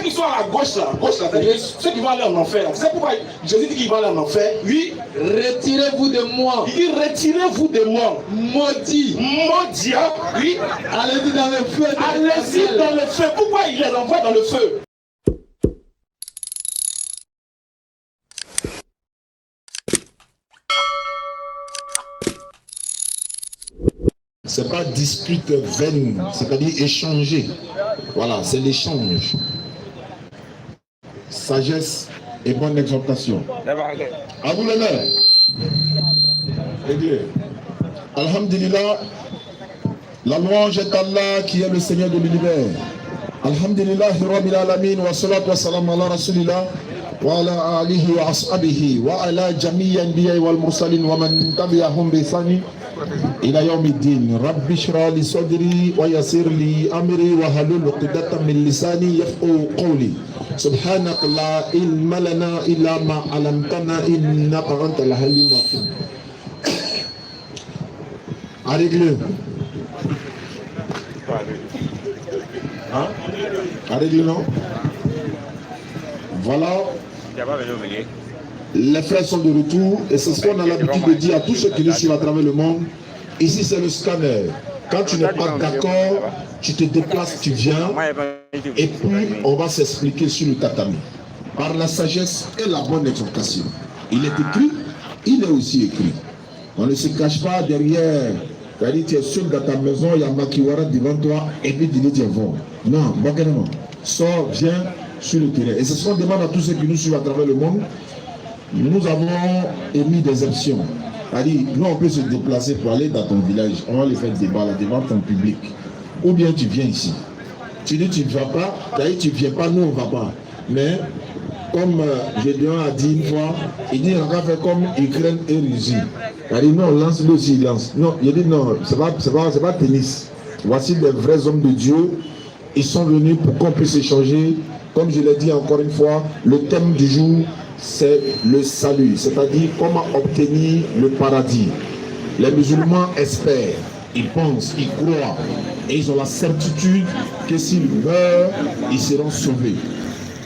qui sont à gauche là, ceux qui vont aller en enfer, vous savez pourquoi Jésus dit qu'ils vont aller en enfer? Oui. Retirez-vous de moi. Il dit retirez-vous de moi. Maudit. Maudit, oui. Allez-y dans le feu. Allez-y dans le feu. Pourquoi il les envoie dans le feu? C'est pas dispute vaine, c'est-à-dire échanger. Voilà, c'est l'échange. Sagesse et bonne exhortation. À vous l'honneur. Et Dieu. Alhamdulillah, la louange est Allah qui est le Seigneur de l'univers. Alhamdulillah, Rabbil Alamin, wa salatu wa salam ala Rasulillah, wa ala alihi wa ashabihi, wa ala jami'i anbiya'i wal mursalin, wa man tabi'ahum bi ihsani ila yawmiddin. Rabbi shrah li sadri wa yassir li amri wa halul 'uqdatan min lisani yafqahu qawli. Subhanaka la ilma lana illa ma 'allamtana innaka antal halim. À régler. Hein? À régler, non? Voilà. Les frères sont de retour et c'est ce qu'on a l'habitude de dire à tous ceux qui nous suivent à travers le monde. Ici, c'est le scanner. Quand tu n'es pas d'accord, tu te déplaces, tu viens et puis on va s'expliquer sur le tatami. Par la sagesse et la bonne exhortation. Il est écrit, il est aussi écrit. On ne se cache pas derrière. C'est-à-dire, tu es seul dans ta maison, il y a Makiwara devant toi, et puis tu dis, tiens, bon. Non, non. Sors, viens sur le terrain. Et c'est ce qu'on demande à tous ceux qui nous suivent à travers le monde. Nous avons émis des options. C'est-à-dire, nous, on peut se déplacer pour aller dans ton village. On va les faire débat là, devant ton public. Ou bien tu viens ici. Tu dis, tu ne vas pas. C'est-à-dire, tu ne viens pas, nous, on ne va pas. Mais, comme Gédéon a dit une fois, il dit, on va faire comme Ukraine et Russie. Il a dit non, lance-le aussi, lance. Non, il a dit non, c'est pas tennis. Voici des vrais hommes de Dieu. Ils sont venus pour qu'on puisse échanger. Comme je l'ai dit encore une fois, le thème du jour, c'est le salut. C'est-à-dire comment obtenir le paradis. Les musulmans espèrent, ils pensent, ils croient. Et ils ont la certitude que s'ils meurent, ils seront sauvés.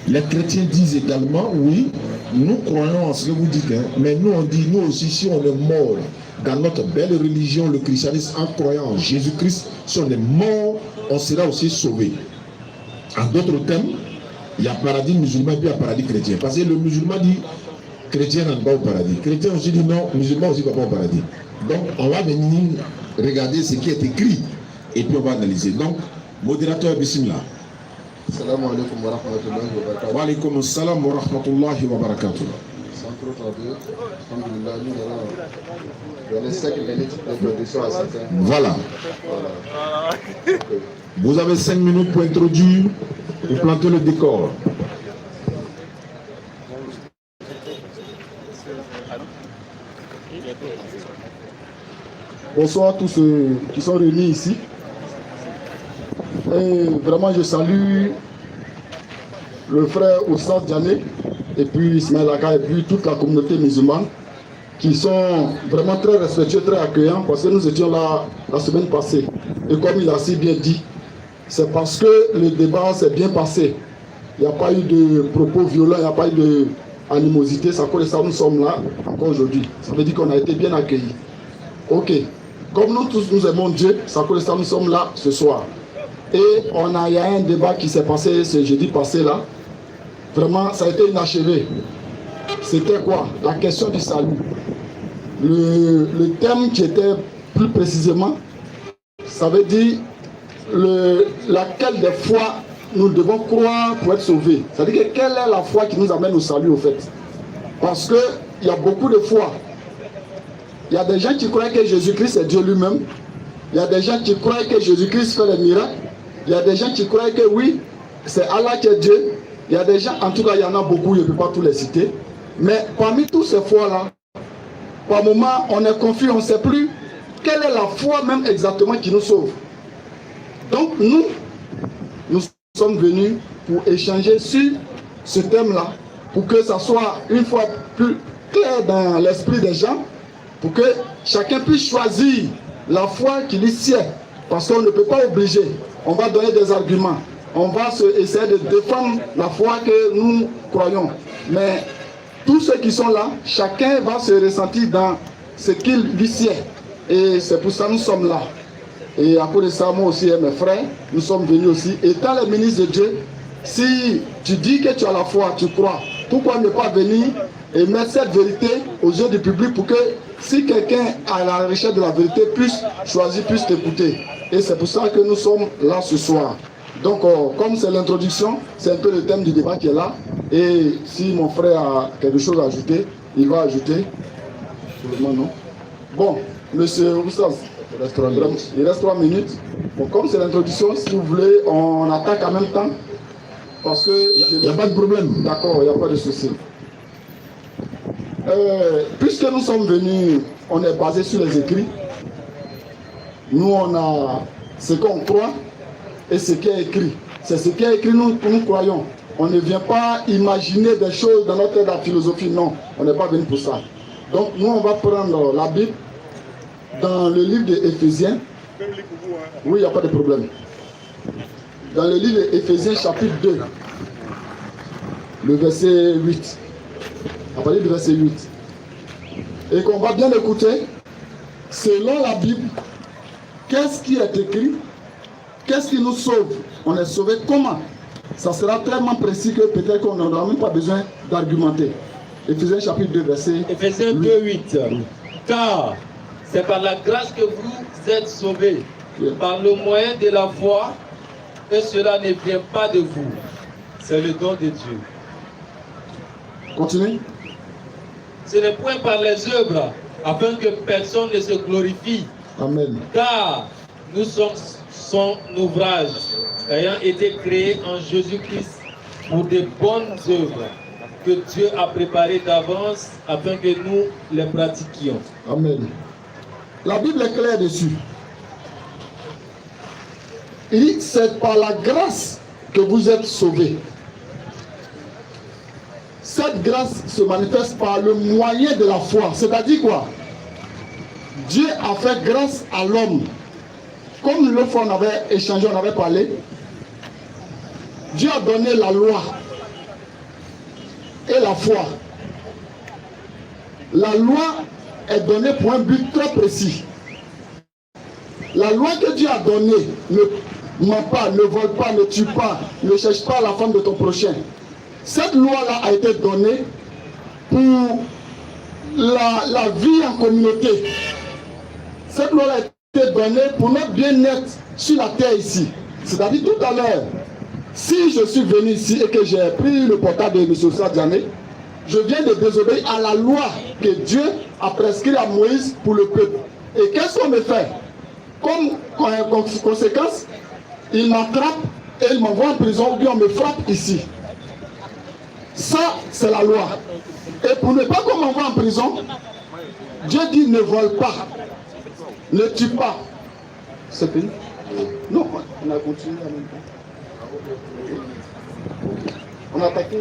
Les chrétiens disent également, oui, nous croyons en ce que vous dites, hein, mais nous on dit, nous aussi, si on est mort dans notre belle religion, le christianisme, en croyant en Jésus-Christ, si on est mort, on sera aussi sauvé. En d'autres termes, il y a paradis musulman et puis il y a paradis chrétien. Parce que le musulman dit, chrétien n'en va pas au paradis. Chrétien aussi dit non, musulman aussi ne va pas au paradis. Donc on va venir regarder ce qui est écrit et puis on va analyser. Donc, modérateur Bismillah. Assalamu alaikum wa rahmatullahi wa barakatuh. Wa alaikum assalam wa rahmatullahi wa barakatuh. Sans trop tarder, alhamdulillah, nous allons donner 5 minutes d'introduction à certains. Voilà. Okay. Vous avez 5 minutes pour introduire, pour planter le décor. Bonsoir à tous ceux qui sont réunis ici. Et vraiment, je salue le frère Oussad Diané et puis Ismaël Aka et puis toute la communauté musulmane qui sont vraiment très respectueux, très accueillants parce que nous étions là la semaine passée. Et comme il a si bien dit, c'est parce que le débat s'est bien passé. Il n'y a pas eu de propos violents, il n'y a pas eu d'animosité. Ça cause ça, nous sommes là encore aujourd'hui. Ça veut dire qu'on a été bien accueillis. Ok. Comme nous tous nous aimons Dieu, ça cause ça, nous sommes là ce soir. Et il y a un débat qui s'est passé ce jeudi passé là. Vraiment, ça a été inachevé. C'était quoi? La question du salut. Le thème qui était plus précisément, ça veut dire laquelle des fois nous devons croire pour être sauvés. C'est-à-dire que quelle est la foi qui nous amène au salut au fait? Parce qu'il y a beaucoup de foi. Il y a des gens qui croient que Jésus-Christ est Dieu lui-même. Il y a des gens qui croient que Jésus-Christ fait les miracles. Il y a des gens qui croient que oui, c'est Allah qui est Dieu. Il y a des gens, en tout cas il y en a beaucoup, je ne peux pas tous les citer. Mais parmi tous ces foi-là, par moment on est confus, on ne sait plus quelle est la foi même exactement qui nous sauve. Donc nous sommes venus pour échanger sur ce thème-là, pour que ça soit une fois plus clair dans l'esprit des gens, pour que chacun puisse choisir la foi qui lui sied. Parce qu'on ne peut pas obliger. On va donner des arguments. on va essayer de défendre la foi que nous croyons. Mais tous ceux qui sont là, chacun va se ressentir dans ce qu'il lui sied. Et c'est pour ça que nous sommes là. Et à cause de ça, moi aussi et mes frères, nous sommes venus aussi. Étant les ministres de Dieu, si tu dis que tu as la foi, tu crois, pourquoi ne pas venir et mettre cette vérité aux yeux du public pour que si quelqu'un à la recherche de la vérité puisse choisir, puisse t'écouter. Et c'est pour ça que nous sommes là ce soir. Donc, comme c'est l'introduction, c'est un peu le thème du débat qui est là. Et si mon frère a quelque chose à ajouter, il va ajouter. Non. Bon, monsieur Roussas, il reste 3 minutes. Bon, comme c'est l'introduction, si vous voulez, on attaque en même temps. Parce que... Il n'y a pas de problème. D'accord, il n'y a pas de souci. Puisque nous sommes venus, on est basé sur les écrits. Nous, on a ce qu'on croit et ce qui est écrit. C'est ce qui est écrit, nous croyons. On ne vient pas imaginer des choses dans notre tête de la philosophie, non. On n'est pas venu pour ça. Donc, nous, on va prendre la Bible dans le livre d'Éphésiens. Oui, il n'y a pas de problème. Dans le livre d'Éphésiens, chapitre 2, le verset 8. À partir du verset 8. Et qu'on va bien écouter, selon la Bible, qu'est-ce qui est écrit? Qu'est-ce qui nous sauve? On est sauvé comment? Ça sera tellement précis que peut-être qu'on n'aura même pas besoin d'argumenter. Éphésiens chapitre 2, verset 8. Éphésiens 2, 8. Car c'est par la grâce que vous êtes sauvés, par le moyen de la foi, et cela ne vient pas de vous. C'est le don de Dieu. Continue. Ce n'est point par les œuvres, afin que personne ne se glorifie. Amen. Car nous sommes son ouvrage, ayant été créés en Jésus-Christ pour de bonnes œuvres que Dieu a préparées d'avance afin que nous les pratiquions. Amen. La Bible est claire dessus. Il dit, c'est par la grâce que vous êtes sauvés. Cette grâce se manifeste par le moyen de la foi. C'est-à-dire quoi? Dieu a fait grâce à l'homme. Comme l'autre fois on avait échangé, on avait parlé. Dieu a donné la loi et la foi. La loi est donnée pour un but très précis. La loi que Dieu a donnée, ne ment pas, ne vole pas, ne tue pas, ne cherche pas la femme de ton prochain. Cette loi-là a été donnée pour la vie en communauté. Cette loi a été donnée pour notre bien-être sur la terre ici. C'est-à-dire tout à l'heure, si je suis venu ici et que j'ai pris le portable de M. Sadiané, je viens de désobéir à la loi que Dieu a prescrite à Moïse pour le peuple. Et qu'est-ce qu'on me fait? Comme conséquence, il m'attrape et il m'envoie en prison ou bien on me frappe ici. Ça, c'est la loi. Et pour ne pas qu'on m'envoie en prison, Dieu dit ne vole pas, ne tue pas. C'est fini? Non, on a continué en même temps. On a attaqué.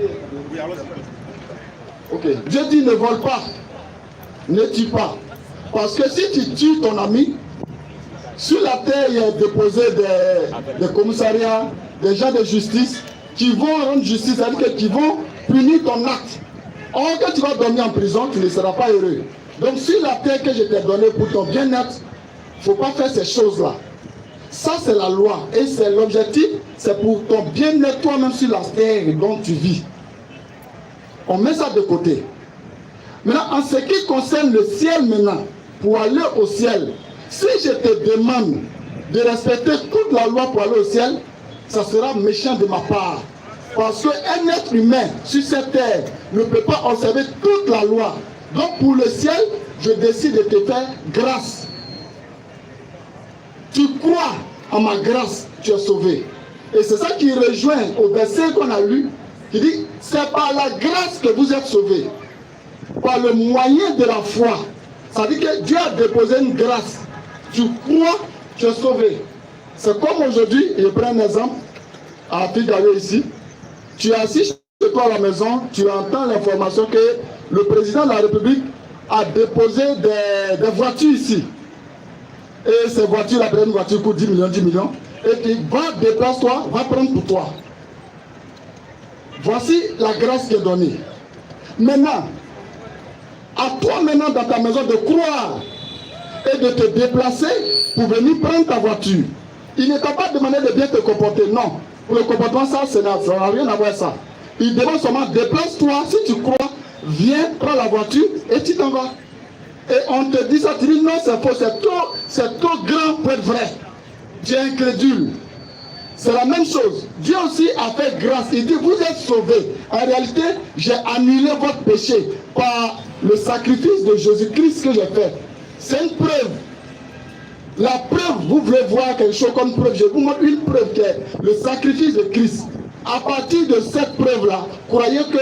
Ok. Dieu dit ne vole pas, ne tue pas. Parce que si tu tues ton ami, sur la terre, il y a déposé des commissariats, des gens de justice qui vont rendre justice, c'est-à-dire qui vont punir ton acte. Or, quand tu vas dormir en prison, tu ne seras pas heureux. Donc, sur la terre que je t'ai donnée pour ton bien-être, il ne faut pas faire ces choses-là. Ça, c'est la loi. Et c'est l'objectif, c'est pour ton bien-être toi-même sur la terre dont tu vis. On met ça de côté. Maintenant, en ce qui concerne le ciel maintenant, pour aller au ciel, si je te demande de respecter toute la loi pour aller au ciel, ça sera méchant de ma part. Parce qu'un être humain sur cette terre ne peut pas observer toute la loi. Donc pour le ciel, je décide de te faire grâce. Tu crois en ma grâce, tu es sauvé. Et c'est ça qui rejoint au verset qu'on a lu, qui dit, c'est par la grâce que vous êtes sauvés. Par le moyen de la foi. Ça veut dire que Dieu a déposé une grâce. Tu crois, tu es sauvé. C'est comme aujourd'hui, je prends un exemple, à Pigalle ici. Tu es assis chez toi à la maison, tu entends l'information que le président de la République a déposé des voitures ici. Et ces voitures, la première voiture coûte 10 millions, 10 millions. et qui va, déplace-toi, va prendre pour toi. Voici la grâce qui est donnée. Maintenant, à toi maintenant dans ta maison de croire et de te déplacer pour venir prendre ta voiture. Il ne t'a pas demandé de bien te comporter, non. Pour le comportement, ça n'a rien à voir avec ça. Il demande seulement, déplace-toi, si tu crois, viens, prends la voiture et tu t'en vas. Et on te dit ça, tu dis non, c'est faux, c'est trop grand pour être vrai. Dieu est incrédule. C'est la même chose. Dieu aussi a fait grâce. Il dit, vous êtes sauvés. En réalité, j'ai annulé votre péché par le sacrifice de Jésus-Christ que j'ai fait. C'est une preuve. La preuve, vous voulez voir quelque chose comme preuve. Je vous montre une preuve qui est le sacrifice de Christ. À partir de cette preuve-là, croyez que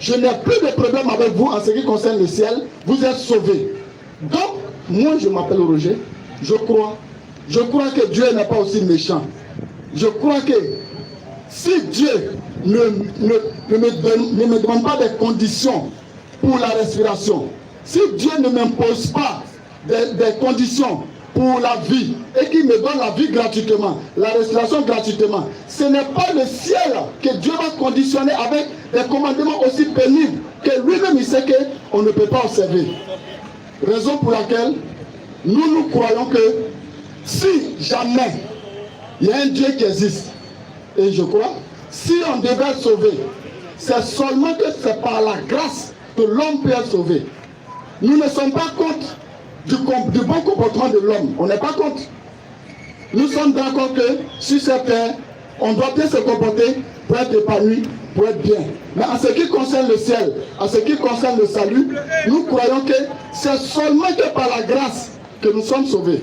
je n'ai plus de problème avec vous en ce qui concerne le ciel. Vous êtes sauvés. Donc, moi, je m'appelle Roger. Je crois que Dieu n'est pas aussi méchant. Je crois que si Dieu ne me demande pas des conditions pour la respiration, si Dieu ne m'impose pas des conditions pour la vie et qu'il me donne la vie gratuitement, la respiration gratuitement, ce n'est pas le ciel que Dieu va conditionner avec des commandements aussi pénibles que lui-même il sait qu'on ne peut pas observer. Raison pour laquelle nous croyons que si jamais il y a un Dieu qui existe, et je crois, si on devait être sauvé, c'est seulement que c'est par la grâce que l'homme peut être sauvé. Nous ne sommes pas contre du bon comportement de l'homme. On n'est pas contre. Nous sommes d'accord que sur cette terre, on doit bien se comporter pour être épanoui, pour être bien. Mais en ce qui concerne le ciel, en ce qui concerne le salut, nous croyons que c'est seulement que par la grâce que nous sommes sauvés.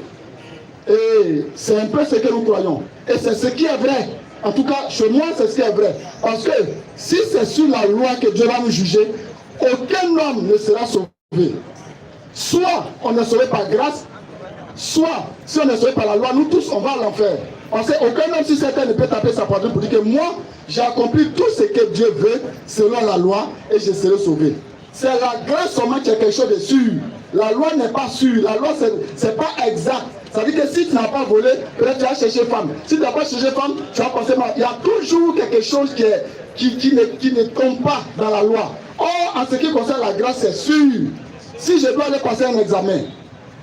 Et c'est un peu ce que nous croyons. Et c'est ce qui est vrai. En tout cas, chez moi, c'est ce qui est vrai. Parce que si c'est sur la loi que Dieu va nous juger, aucun homme ne sera sauvé. Soit on est sauvé par grâce, soit si on est sauvé par la loi, nous tous on va à l'enfer. Parce qu'aucun homme sur cette terre ne peut taper sa poitrine pour dire que moi, j'ai accompli tout ce que Dieu veut selon la loi et je serai sauvé. C'est la grâce seulement qui est quelque chose de sûr. La loi n'est pas sûre. La loi, c'est pas exact. Ça veut dire que si tu n'as pas volé, peut-être tu vas chercher femme. Si tu n'as pas cherché femme, tu vas penser mal. Il y a toujours quelque chose qui ne tombe pas dans la loi. Or, en ce qui concerne la grâce, c'est sûr. Si je dois aller passer un examen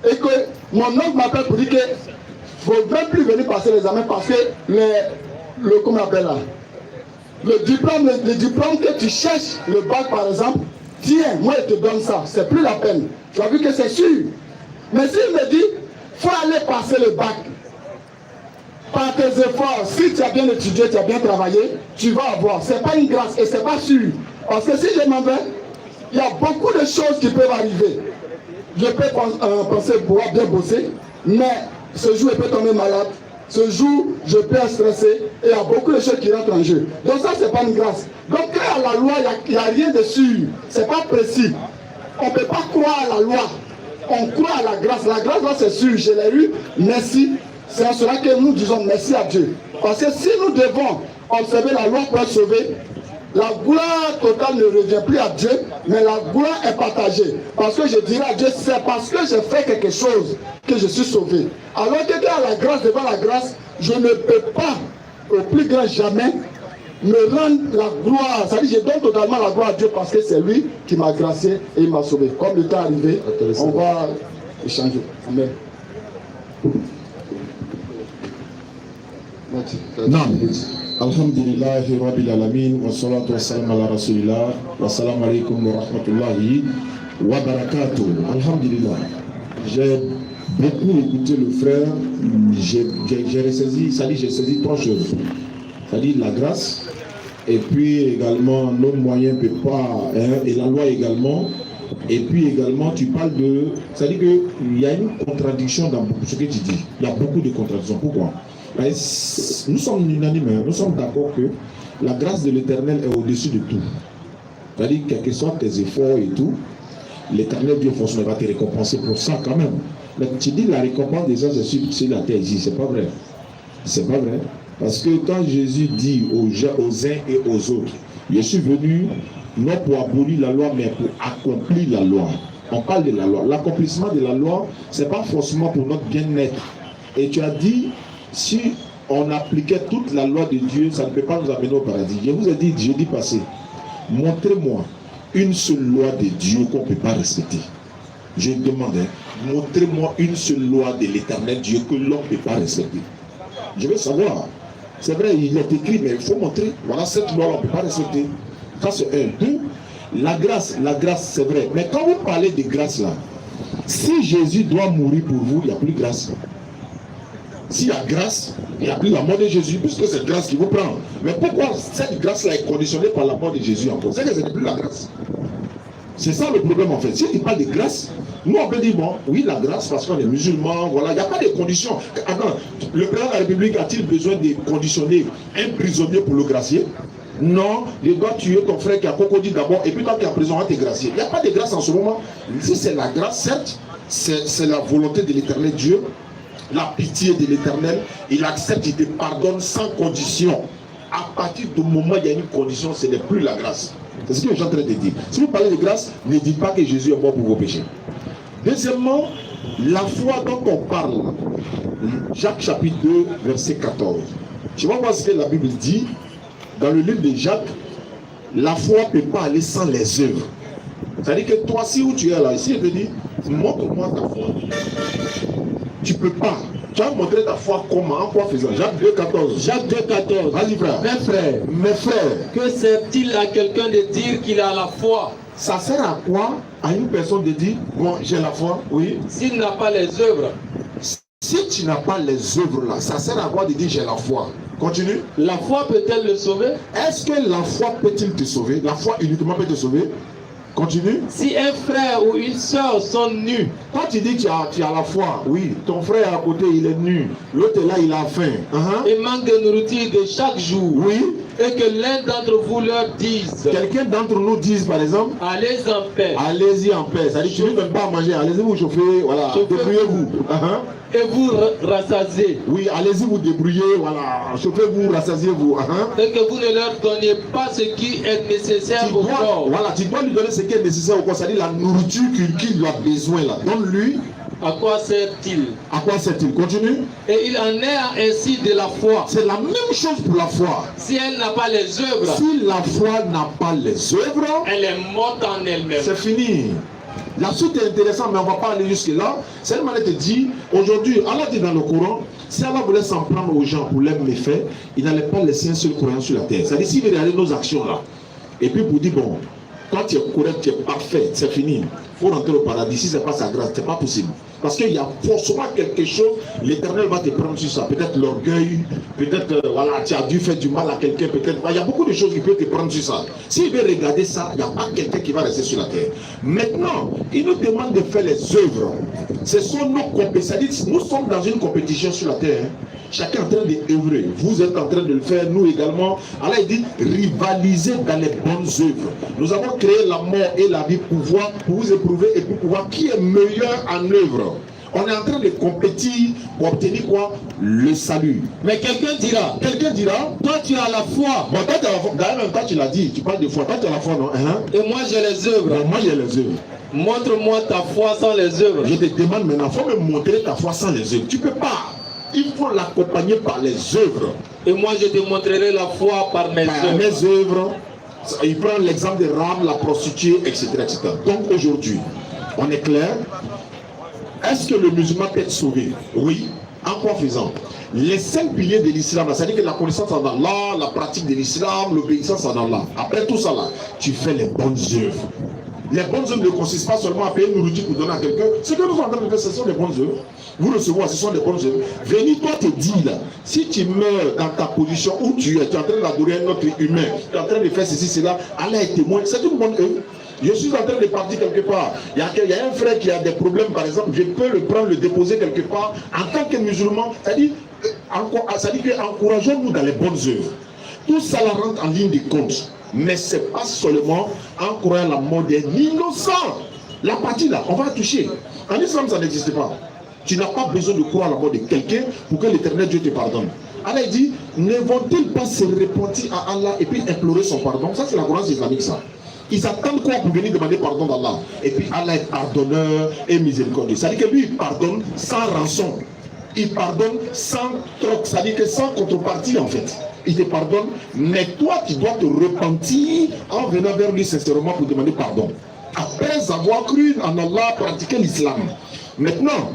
et que mon oncle m'appelle pour dire qu'il ne faut même plus venir passer l'examen parce que comment on appelle là, le diplôme que tu cherches, le bac par exemple, tiens, moi je te donne ça, c'est plus la peine. Tu as vu que c'est sûr. Mais s'il me dit, il faut aller passer le bac, par tes efforts, si tu as bien étudié, tu as bien travaillé, tu vas avoir. Ce n'est pas une grâce et ce n'est pas sûr. Parce que si je m'en vais, il y a beaucoup de choses qui peuvent arriver. Je peux penser pouvoir bien bosser, mais ce jour, je peux tomber malade. Ce jour, je peux être stressé et il y a beaucoup de choses qui rentrent en jeu. Donc ça, ce n'est pas une grâce. Donc quand à la loi, il n'y a rien de sûr. Ce n'est pas précis. On ne peut pas croire à la loi. On croit à la grâce. La grâce, là, c'est sûr. Je l'ai eu. Merci. C'est en cela que nous disons merci à Dieu. Parce que si nous devons observer la loi pour être sauvés, la gloire totale ne revient plus à Dieu, mais la gloire est partagée. Parce que je dirais à Dieu, c'est parce que j'ai fait quelque chose que je suis sauvé. Alors que à la grâce, devant la grâce, je ne peux pas, au plus grand jamais, me rendre la gloire. Ça veut dire, je donne totalement la gloire à Dieu parce que c'est lui qui m'a gracié et il m'a sauvé. Comme le temps est arrivé, on va échanger. Amen. Naam. Alhamdulillah Rabbil Alamin wa salatu wa salam ala Rasulillah wa salam alaikum wa rahmatullahi wa barakatuh. Alhamdulillah. J'ai beaucoup écouté le frère. J'ai ressaisi, ça dit, j'ai saisi trois choses. Ça dit la grâce, et puis également nos moyens ne peuvent pas, hein, et la loi également. Et puis également, tu parles de. Ça dit qu'il y a une contradiction dans ce que tu dis. Il y a beaucoup de contradictions. Pourquoi? Nous sommes unanimes, nous sommes d'accord que la grâce de l'Éternel est au-dessus de tout. C'est-à-dire, quels que soient tes efforts et tout, l'Éternel Dieu forcément va te récompenser pour ça quand même. Mais tu dis la récompense déjà c'est sur la terre ici, c'est pas vrai. C'est pas vrai. Parce que quand Jésus dit aux uns et aux autres, je suis venu non pour abolir la loi, mais pour accomplir la loi. On parle de la loi. L'accomplissement de la loi, c'est pas forcément pour notre bien-être. Et tu as dit, si on appliquait toute la loi de Dieu, ça ne peut pas nous amener au paradis. Je vous ai dit jeudi passé, montrez-moi une seule loi de Dieu qu'on ne peut pas respecter. Je demande, montrez-moi une seule loi de l'éternel Dieu que l'homme ne peut pas respecter. Je veux savoir. C'est vrai, il est écrit, mais il faut montrer. Voilà, cette loi, on ne peut pas respecter. Ça, c'est un. Deux, la grâce, c'est vrai. Mais quand vous parlez de grâce, là, si Jésus doit mourir pour vous, il n'y a plus de grâce. S'il y a grâce, il n'y a plus la mort de Jésus, puisque c'est grâce qui vous prend. Mais pourquoi cette grâce-là est conditionnée par la mort de Jésus encore? C'est que ce n'est plus la grâce. C'est ça le problème en fait. Si il parle de grâce, nous on peut dire, bon, oui, la grâce parce qu'on est musulman, voilà, il n'y a pas de conditions. Attends, le président de la République a-t-il besoin de conditionner un prisonnier pour le gracier? Non, il doit tuer ton frère qui a cocodile d'abord, et puis toi qui es en prison, on va te gracier. Il n'y a pas de grâce en ce moment. Si c'est la grâce, certes, c'est la volonté de l'éternel Dieu, la pitié de l'éternel, il accepte, il te pardonne sans condition. À partir du moment où il y a une condition, ce n'est plus la grâce. C'est ce que je suis en train de dire. Si vous parlez de grâce, ne dites pas que Jésus est mort pour vos péchés. Deuxièmement, la foi dont on parle, Jacques chapitre 2, verset 14. Tu vas voir ce que la Bible dit. Dans le livre de Jacques, la foi ne peut pas aller sans les œuvres. C'est-à-dire que toi, si où tu es là, ici, je te dis, montre-moi ta foi. Tu ne peux pas. Tu vas montrer ta foi comment, en quoi faisant. Jacques 2, 14. Jacques 2, 14. Vas-y, frère. Mes frères. Que sert-il à quelqu'un de dire qu'il a la foi? Ça sert à quoi à une personne de dire, bon, j'ai la foi, oui. S'il n'a pas les œuvres. Si tu n'as pas les œuvres là, ça sert à quoi de dire j'ai la foi? Continue. La foi peut-elle le sauver? Est-ce que la foi peut-il te sauver? La foi uniquement peut te sauver? Continue. Si un frère ou une soeur sont nus. Quand tu dis que tu as la foi, oui, ton frère à côté il est nu, l'autre là il a faim. Et manque de nourriture de chaque jour. Oui. Et que l'un d'entre vous leur dise. Quelqu'un d'entre nous dise par exemple. Allez en paix. Allez-y en paix. Ça dit tu ne donnes pas à manger. Allez-y vous chauffer. Voilà. Débrouillez-vous. Et vous rassasiez. Oui, allez-y vous débrouillez. Voilà. Chauffez-vous, rassasiez-vous. Et que vous ne leur donniez pas ce qui est nécessaire au corps. Voilà, tu dois lui donner ce qui est nécessaire au corps. C'est-à-dire la nourriture qu'il a besoin là. Donne-lui. À quoi sert-il? À quoi sert-il? Continue. Et il en est ainsi de la foi. C'est la même chose pour la foi. Si elle n'a pas les œuvres. Si la foi n'a pas les œuvres. Elle est morte en elle-même. C'est fini. La suite est intéressante, mais on ne va pas aller jusque-là. Seulement, elle te dit, aujourd'hui, Allah dit dans le Coran, si Allah voulait s'en prendre aux gens pour les méfaits, il n'allait pas laisser un seul croyant sur la terre. C'est-à-dire, s'il veut regarder nos actions là, et puis pour dire, bon, quand tu es correct, tu es parfait, c'est fini. Il faut rentrer au paradis. Si ce n'est pas sa grâce, ce n'est pas possible. Parce qu'il y a forcément quelque chose, l'Éternel va te prendre sur ça. Peut-être l'orgueil, peut-être, voilà, tu as dû faire du mal à quelqu'un, peut-être. Il y a beaucoup de choses qui peuvent te prendre sur ça. S'il veut regarder ça, il n'y a pas quelqu'un qui va rester sur la terre. Maintenant, il nous demande de faire les œuvres. Ce sont nos compétences. Nous sommes dans une compétition sur la terre. Chacun est en train d'œuvrer. Vous êtes en train de le faire, nous également. Allah dit rivaliser dans les bonnes œuvres. Nous avons créé la mort et la vie pour vous éprouver et pour pouvoir qui est meilleur en œuvre. On est en train de compétir pour obtenir quoi? Le salut. Mais quelqu'un dira, toi tu as la foi. Bon, toi tu as la foi. D'ailleurs, même toi tu l'as dit, tu parles de foi. Toi tu as la foi, non? Et moi j'ai les œuvres. Non, moi j'ai les œuvres. Montre-moi ta foi sans les œuvres. Je te demande maintenant, il faut me montrer ta foi sans les œuvres. Tu peux pas. Il faut l'accompagner par les œuvres. Et moi je te montrerai la foi par mes œuvres. Mes œuvres. Il prend l'exemple de Ram, la prostituée, etc., etc. Donc aujourd'hui, on est clair. Est-ce que le musulman peut être sauvé? Oui. En quoi faisant? Les 5 piliers de l'islam, c'est-à-dire que la connaissance en Allah, la pratique de l'islam, l'obéissance en Allah. Après tout ça là, tu fais les bonnes œuvres. Les bonnes œuvres ne consistent pas seulement à payer une nourriture pour donner à quelqu'un. Ce que nous sommes en train de faire, ce sont des bonnes œuvres. Vous recevez, ce sont des bonnes œuvres. Venez, toi te dis là, si tu meurs dans ta position où tu es en train d'adorer un autre humain, tu es en train de faire ceci, cela, Allah est témoin, c'est une bonne œuvre. Je suis en train de partir quelque part. Il y a un frère qui a des problèmes, par exemple, je peux le prendre, le déposer quelque part. En tant que musulman, c'est-à-dire encourageons-nous dans les bonnes œuvres. Tout ça la rentre en ligne de compte. Mais ce n'est pas seulement en croyant la mort des innocents. La partie là, on va toucher. En islam, ça n'existe pas. Tu n'as pas besoin de croire à la mort de quelqu'un pour que l'Éternel Dieu te pardonne. Allah dit, ne vont-ils pas se repentir à Allah et puis implorer son pardon? Ça, c'est la croyance islamique, ça. Ils attendent quoi pour venir demander pardon d'Allah? Et puis Allah est pardonneur et miséricordieux. C'est-à-dire que lui, il pardonne sans rançon. il pardonne sans troc, c'est-à-dire que sans contrepartie en fait. Il te pardonne, mais toi tu dois te repentir en venant vers lui sincèrement pour demander pardon. Après avoir cru en Allah, pratiquer l'islam. Maintenant,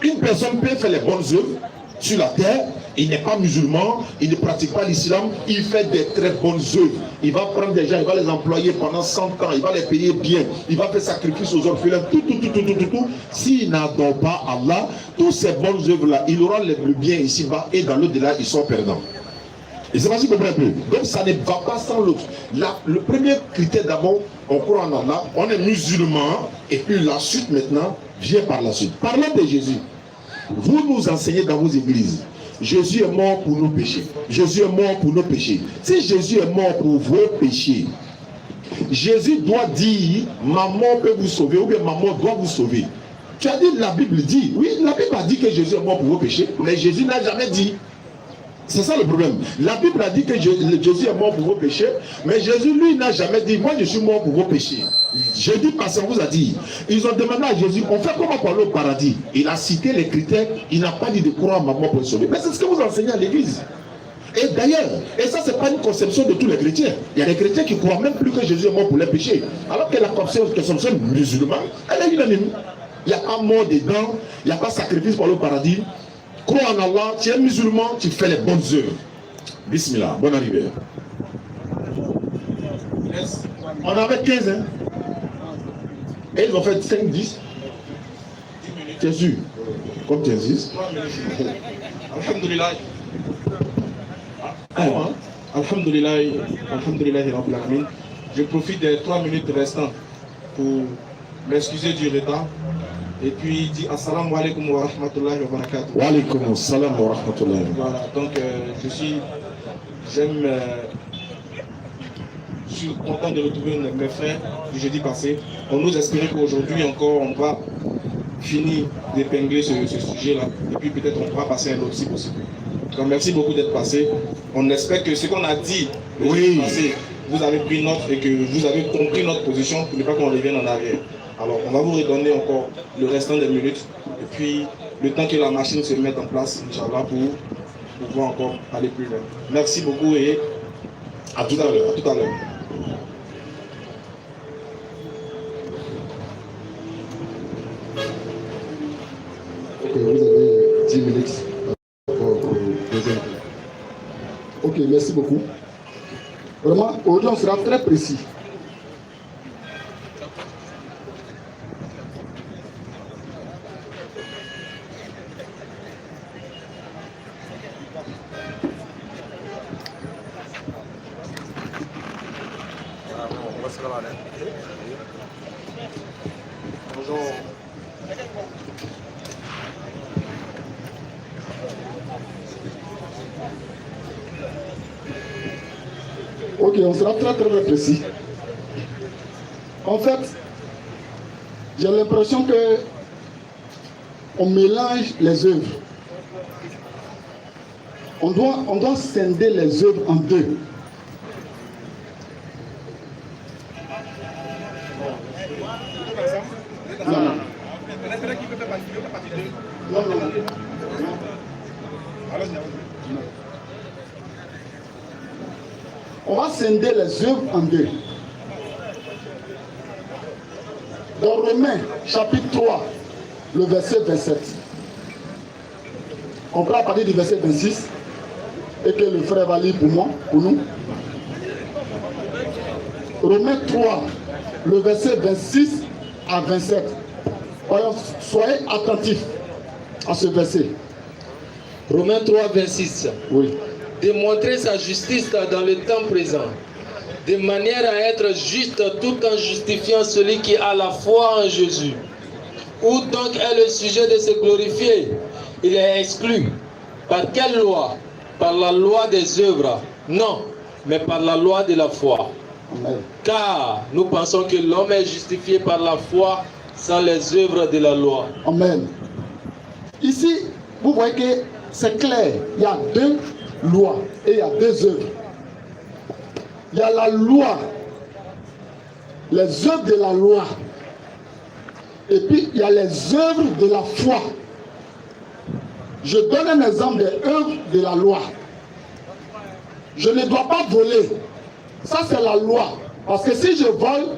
une personne peut faire les bonnes œuvres sur la terre, il n'est pas musulman, il ne pratique pas l'islam, il fait des très bonnes œuvres. Il va prendre des gens, il va les employer pendant 100 ans, il va les payer bien, il va faire sacrifice aux orphelins, tout. S'il n'adore pas Allah, toutes ces bonnes œuvres-là, il aura le bien ici-bas et dans l'au-delà, ils sont perdants. Et c'est pas si vous comprenez un peu. Donc ça ne va pas sans l'autre. Le premier critère d'abord, on croit en Allah, on est musulman, et puis la suite maintenant vient par la suite. Parlons de Jésus. Vous nous enseignez dans vos églises, Jésus est mort pour nos péchés. Jésus est mort pour nos péchés. Si Jésus est mort pour vos péchés, Jésus doit dire, maman peut vous sauver, ou bien maman doit vous sauver. Tu as dit, la Bible dit, oui, la Bible a dit que Jésus est mort pour vos péchés, mais Jésus n'a jamais dit. C'est ça le problème. La Bible a dit que Jésus est mort pour vos péchés, mais Jésus, lui, n'a jamais dit, moi je suis mort pour vos péchés. Jésus, parce qu'on vous a dit, ils ont demandé à Jésus, on fait comment pour aller au paradis? Il a cité les critères, il n'a pas dit de croire à ma mort pour le sauver. Mais c'est ce que vous enseignez à l'église. Et d'ailleurs, et ça c'est pas une conception de tous les chrétiens. Il y a des chrétiens qui croient même plus que Jésus est mort pour les péchés. Alors que la conception musulmane, elle est unanime. Il n'y a pas mort dedans, il n'y a pas sacrifice pour le paradis. Crois en Allah, tu es musulman, tu fais les bonnes œuvres. Bismillah, bonne arrivée. On avait 15 hein. Et ils ont fait 5, 10. Tu es sûr? Comme tu insistes. Alhamdulillah. Alhamdulillah. Alhamdulillah. Je profite des 3 minutes restantes pour m'excuser du retard. Et puis il dit assalamu alaikum wa rahmatullahi wa barakatuh. Wa alaikum assalam wa rahmatullahi. Voilà, donc je suis content de retrouver mes frères du jeudi passé. On nous espérait qu'aujourd'hui encore on va finir d'épingler ce sujet-là. Et puis peut-être on pourra passer à un autre si possible. Donc merci beaucoup d'être passé. On espère que ce qu'on a dit le jeudi passé, vous avez pris note et que vous avez compris notre position pour ne pas qu'on revienne en arrière. Alors, on va vous redonner encore le restant des minutes et puis le temps que la machine se mette en place, Inch'Allah, pour pouvoir encore aller plus loin. Merci beaucoup et à tout à l'heure. Ok, vous avez 10 minutes pour deuxième. Ok, merci beaucoup. Vraiment, aujourd'hui, on sera très précis. Ok, on sera très précis. En fait, j'ai l'impression que on mélange les œuvres. On doit scinder les œuvres en deux. Non. On va scinder les œuvres en deux. Dans Romains, chapitre 3, le verset 27. On prend à partir du verset 26 et que le frère va lire pour nous. Romains 3, le verset 26 à 27. Soyez attentifs à ce verset. Romains 3, 26. Oui. Démontrer sa justice dans le temps présent, de manière à être juste tout en justifiant celui qui a la foi en Jésus. Où donc est le sujet de se glorifier? Il est exclu. Par quelle loi? Par la loi des œuvres? Non, mais par la loi de la foi. Amen. Car nous pensons que l'homme est justifié par la foi sans les œuvres de la loi. Amen. Ici, vous voyez que c'est clair. Il y a deux lois et il y a deux œuvres. Il y a la loi, les œuvres de la loi. Et puis il y a les œuvres de la foi. Je donne un exemple des œuvres de la loi. Je ne dois pas voler. Ça, c'est la loi. Parce que si je vole,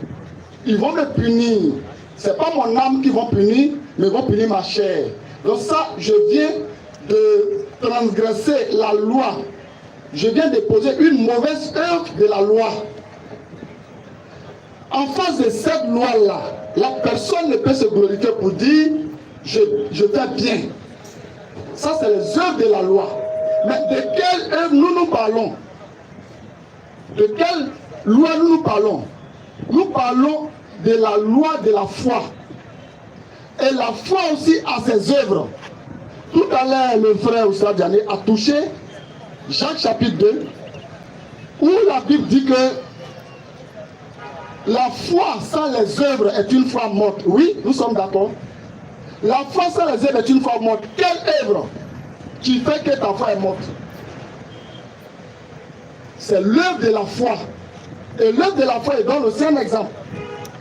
ils vont me punir. Ce n'est pas mon âme qui vont punir, mais ils vont punir ma chair. Donc ça, je viens de transgresser la loi. Je viens de poser une mauvaise œuvre de la loi. En face de cette loi-là, la personne ne peut se glorifier pour dire « je fais bien ». Ça, c'est les œuvres de la loi. Mais de quelle œuvre nous parlons? De quelle loi nous parlons? Nous parlons de la loi de la foi. Et la foi aussi a ses œuvres. Tout à l'heure, le frère Oussard Diané a touché Jacques chapitre 2, où la Bible dit que la foi sans les œuvres est une foi morte. Oui, nous sommes d'accord. La foi sans les œuvres est une foi morte. Quelle œuvre qui fait que ta foi est morte? C'est l'œuvre de la foi. Et l'œuvre de la foi, il donne aussi un exemple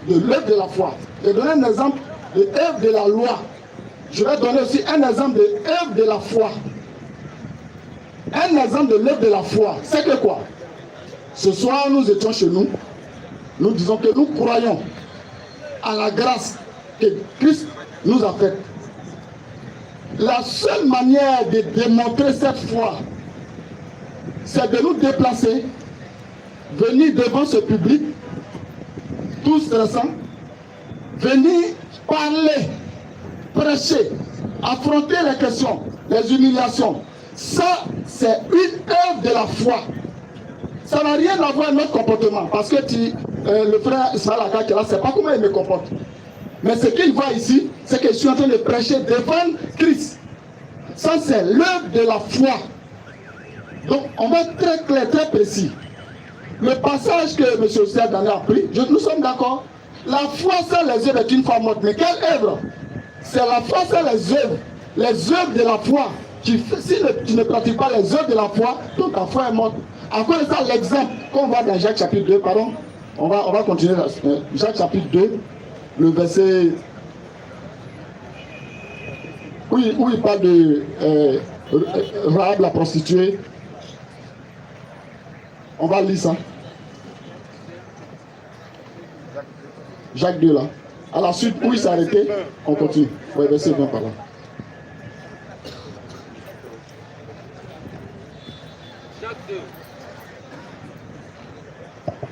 de l'œuvre de la foi. Je donne un exemple de l'œuvre de la loi. Je vais donner aussi un exemple de l'œuvre de la foi. Un exemple de l'œuvre de la foi, c'est que quoi? Ce soir, nous étions chez nous. Nous disons que nous croyons à la grâce que Christ nous a faite. La seule manière de démontrer cette foi, c'est de nous déplacer, venir devant ce public, tous stressants, venir parler, prêcher, affronter les questions, les humiliations. Ça, c'est une œuvre de la foi. Ça n'a rien à voir avec notre comportement. Parce que le frère Ismaël Aka qui est là, c'est pas comment il me comporte. Mais ce qu'il voit ici, c'est que je suis en train de prêcher devant Christ. Ça, c'est l'œuvre de la foi. Donc, on va être très clair, très précis. Le passage que M. Oussard Diané a pris, nous sommes d'accord. La foi sans les œuvres est une foi morte. Mais quelle œuvre? C'est la foi sans les œuvres. Les œuvres de la foi. Si tu ne pratiques pas les œuvres de la foi, donc ta foi est morte. Encore une fois, l'exemple qu'on voit dans Jacques chapitre 2, pardon, on va continuer là. Jacques chapitre 2, le verset où il parle de Rahab la prostituée. On va lire ça. Jacques 2 là. À la suite, où il s'est arrêté, on continue. Ouais, verset 20 par là.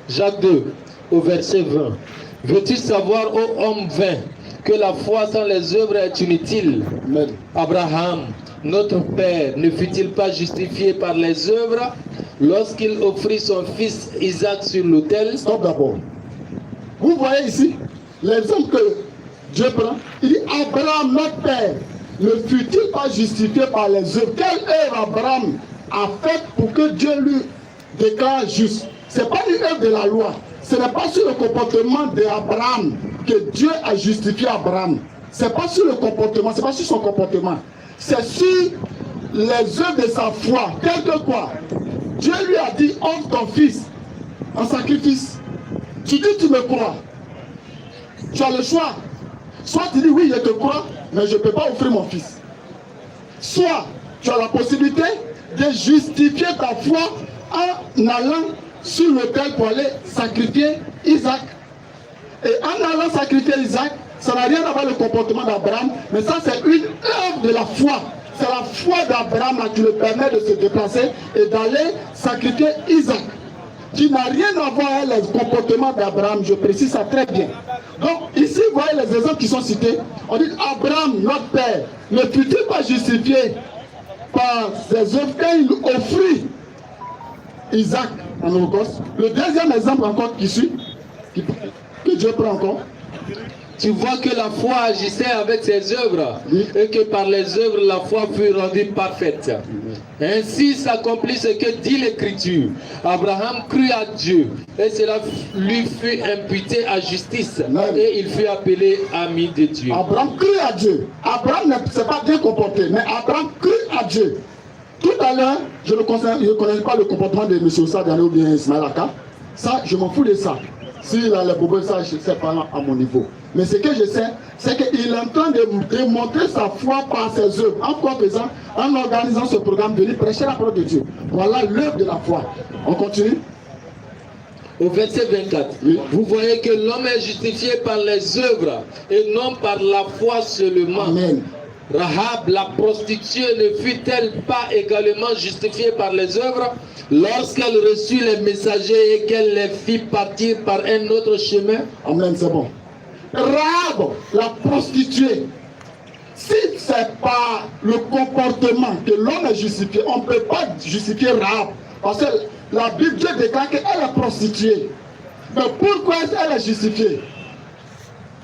Jacques 2, au verset 20. Veux-tu savoir, ô homme vain, que la foi sans les œuvres est inutile? Amen. Abraham, notre père, ne fut-il pas justifié par les œuvres lorsqu'il offrit son fils Isaac sur l'autel? Stop d'abord. Vous voyez ici l'exemple que Dieu prend. Il dit Abraham, notre père, ne fut-il pas justifié par les œuvres? Quelle œuvre Abraham a faite pour que Dieu lui déclare juste? Ce n'est pas une œuvre de la loi. Ce n'est pas sur le comportement d'Abraham que Dieu a justifié Abraham. Ce n'est pas sur le comportement, ce n'est pas sur son comportement. C'est sur les œuvres de sa foi. Quelque quoi? Dieu lui a dit, offre ton fils en sacrifice. Tu dis, tu me crois. Tu as le choix. Soit tu dis, oui, je te crois, mais je ne peux pas offrir mon fils. Soit tu as la possibilité de justifier ta foi en allant sur l'autel pour aller sacrifier Isaac. Et en allant sacrifier Isaac, ça n'a rien à voir avec le comportement d'Abraham, mais ça c'est une œuvre de la foi. C'est la foi d'Abraham qui le permet de se déplacer et d'aller sacrifier Isaac, qui n'a rien à voir avec le comportement d'Abraham. Je précise ça très bien. Donc ici, vous voyez les exemples qui sont cités. On dit Abraham, notre père, ne fut-il pas justifié par ses œuvres quand il offrit Isaac en holocauste? Le deuxième exemple encore qui suit, que Dieu prend encore. Tu vois que la foi agissait avec ses œuvres, oui, et que par les œuvres la foi fut rendue parfaite. Ainsi s'accomplit ce que dit l'Écriture. Abraham crut à Dieu et cela lui fut imputé à justice. Et il fut appelé ami de Dieu. Abraham crut à Dieu. Abraham ne s'est pas bien comporté, mais Abraham crut à Dieu. Tout à l'heure, je ne connais pas le comportement de M. Oussard Diané ou bien Ismaël Aka. Ça, je m'en fous de ça. S'il a les problèmes, ça, c'est pas à mon niveau. Mais ce que je sais, c'est qu'il est en train de démontrer sa foi par ses œuvres. En quoi faisant? En organisant ce programme de prêcher la parole de Dieu. Voilà l'œuvre de la foi. On continue. Au verset 24, oui. Vous voyez que l'homme est justifié par les œuvres et non par la foi seulement. Amen. Rahab, la prostituée, ne fut-elle pas également justifiée par les œuvres lorsqu'elle reçut les messagers et qu'elle les fit partir par un autre chemin? Amen, c'est bon. Rahab, la prostituée, si ce n'est pas le comportement que l'homme est justifié, on ne peut pas justifier Rahab. Parce que la Bible déclare qu'elle est prostituée. Mais pourquoi elle est justifiée?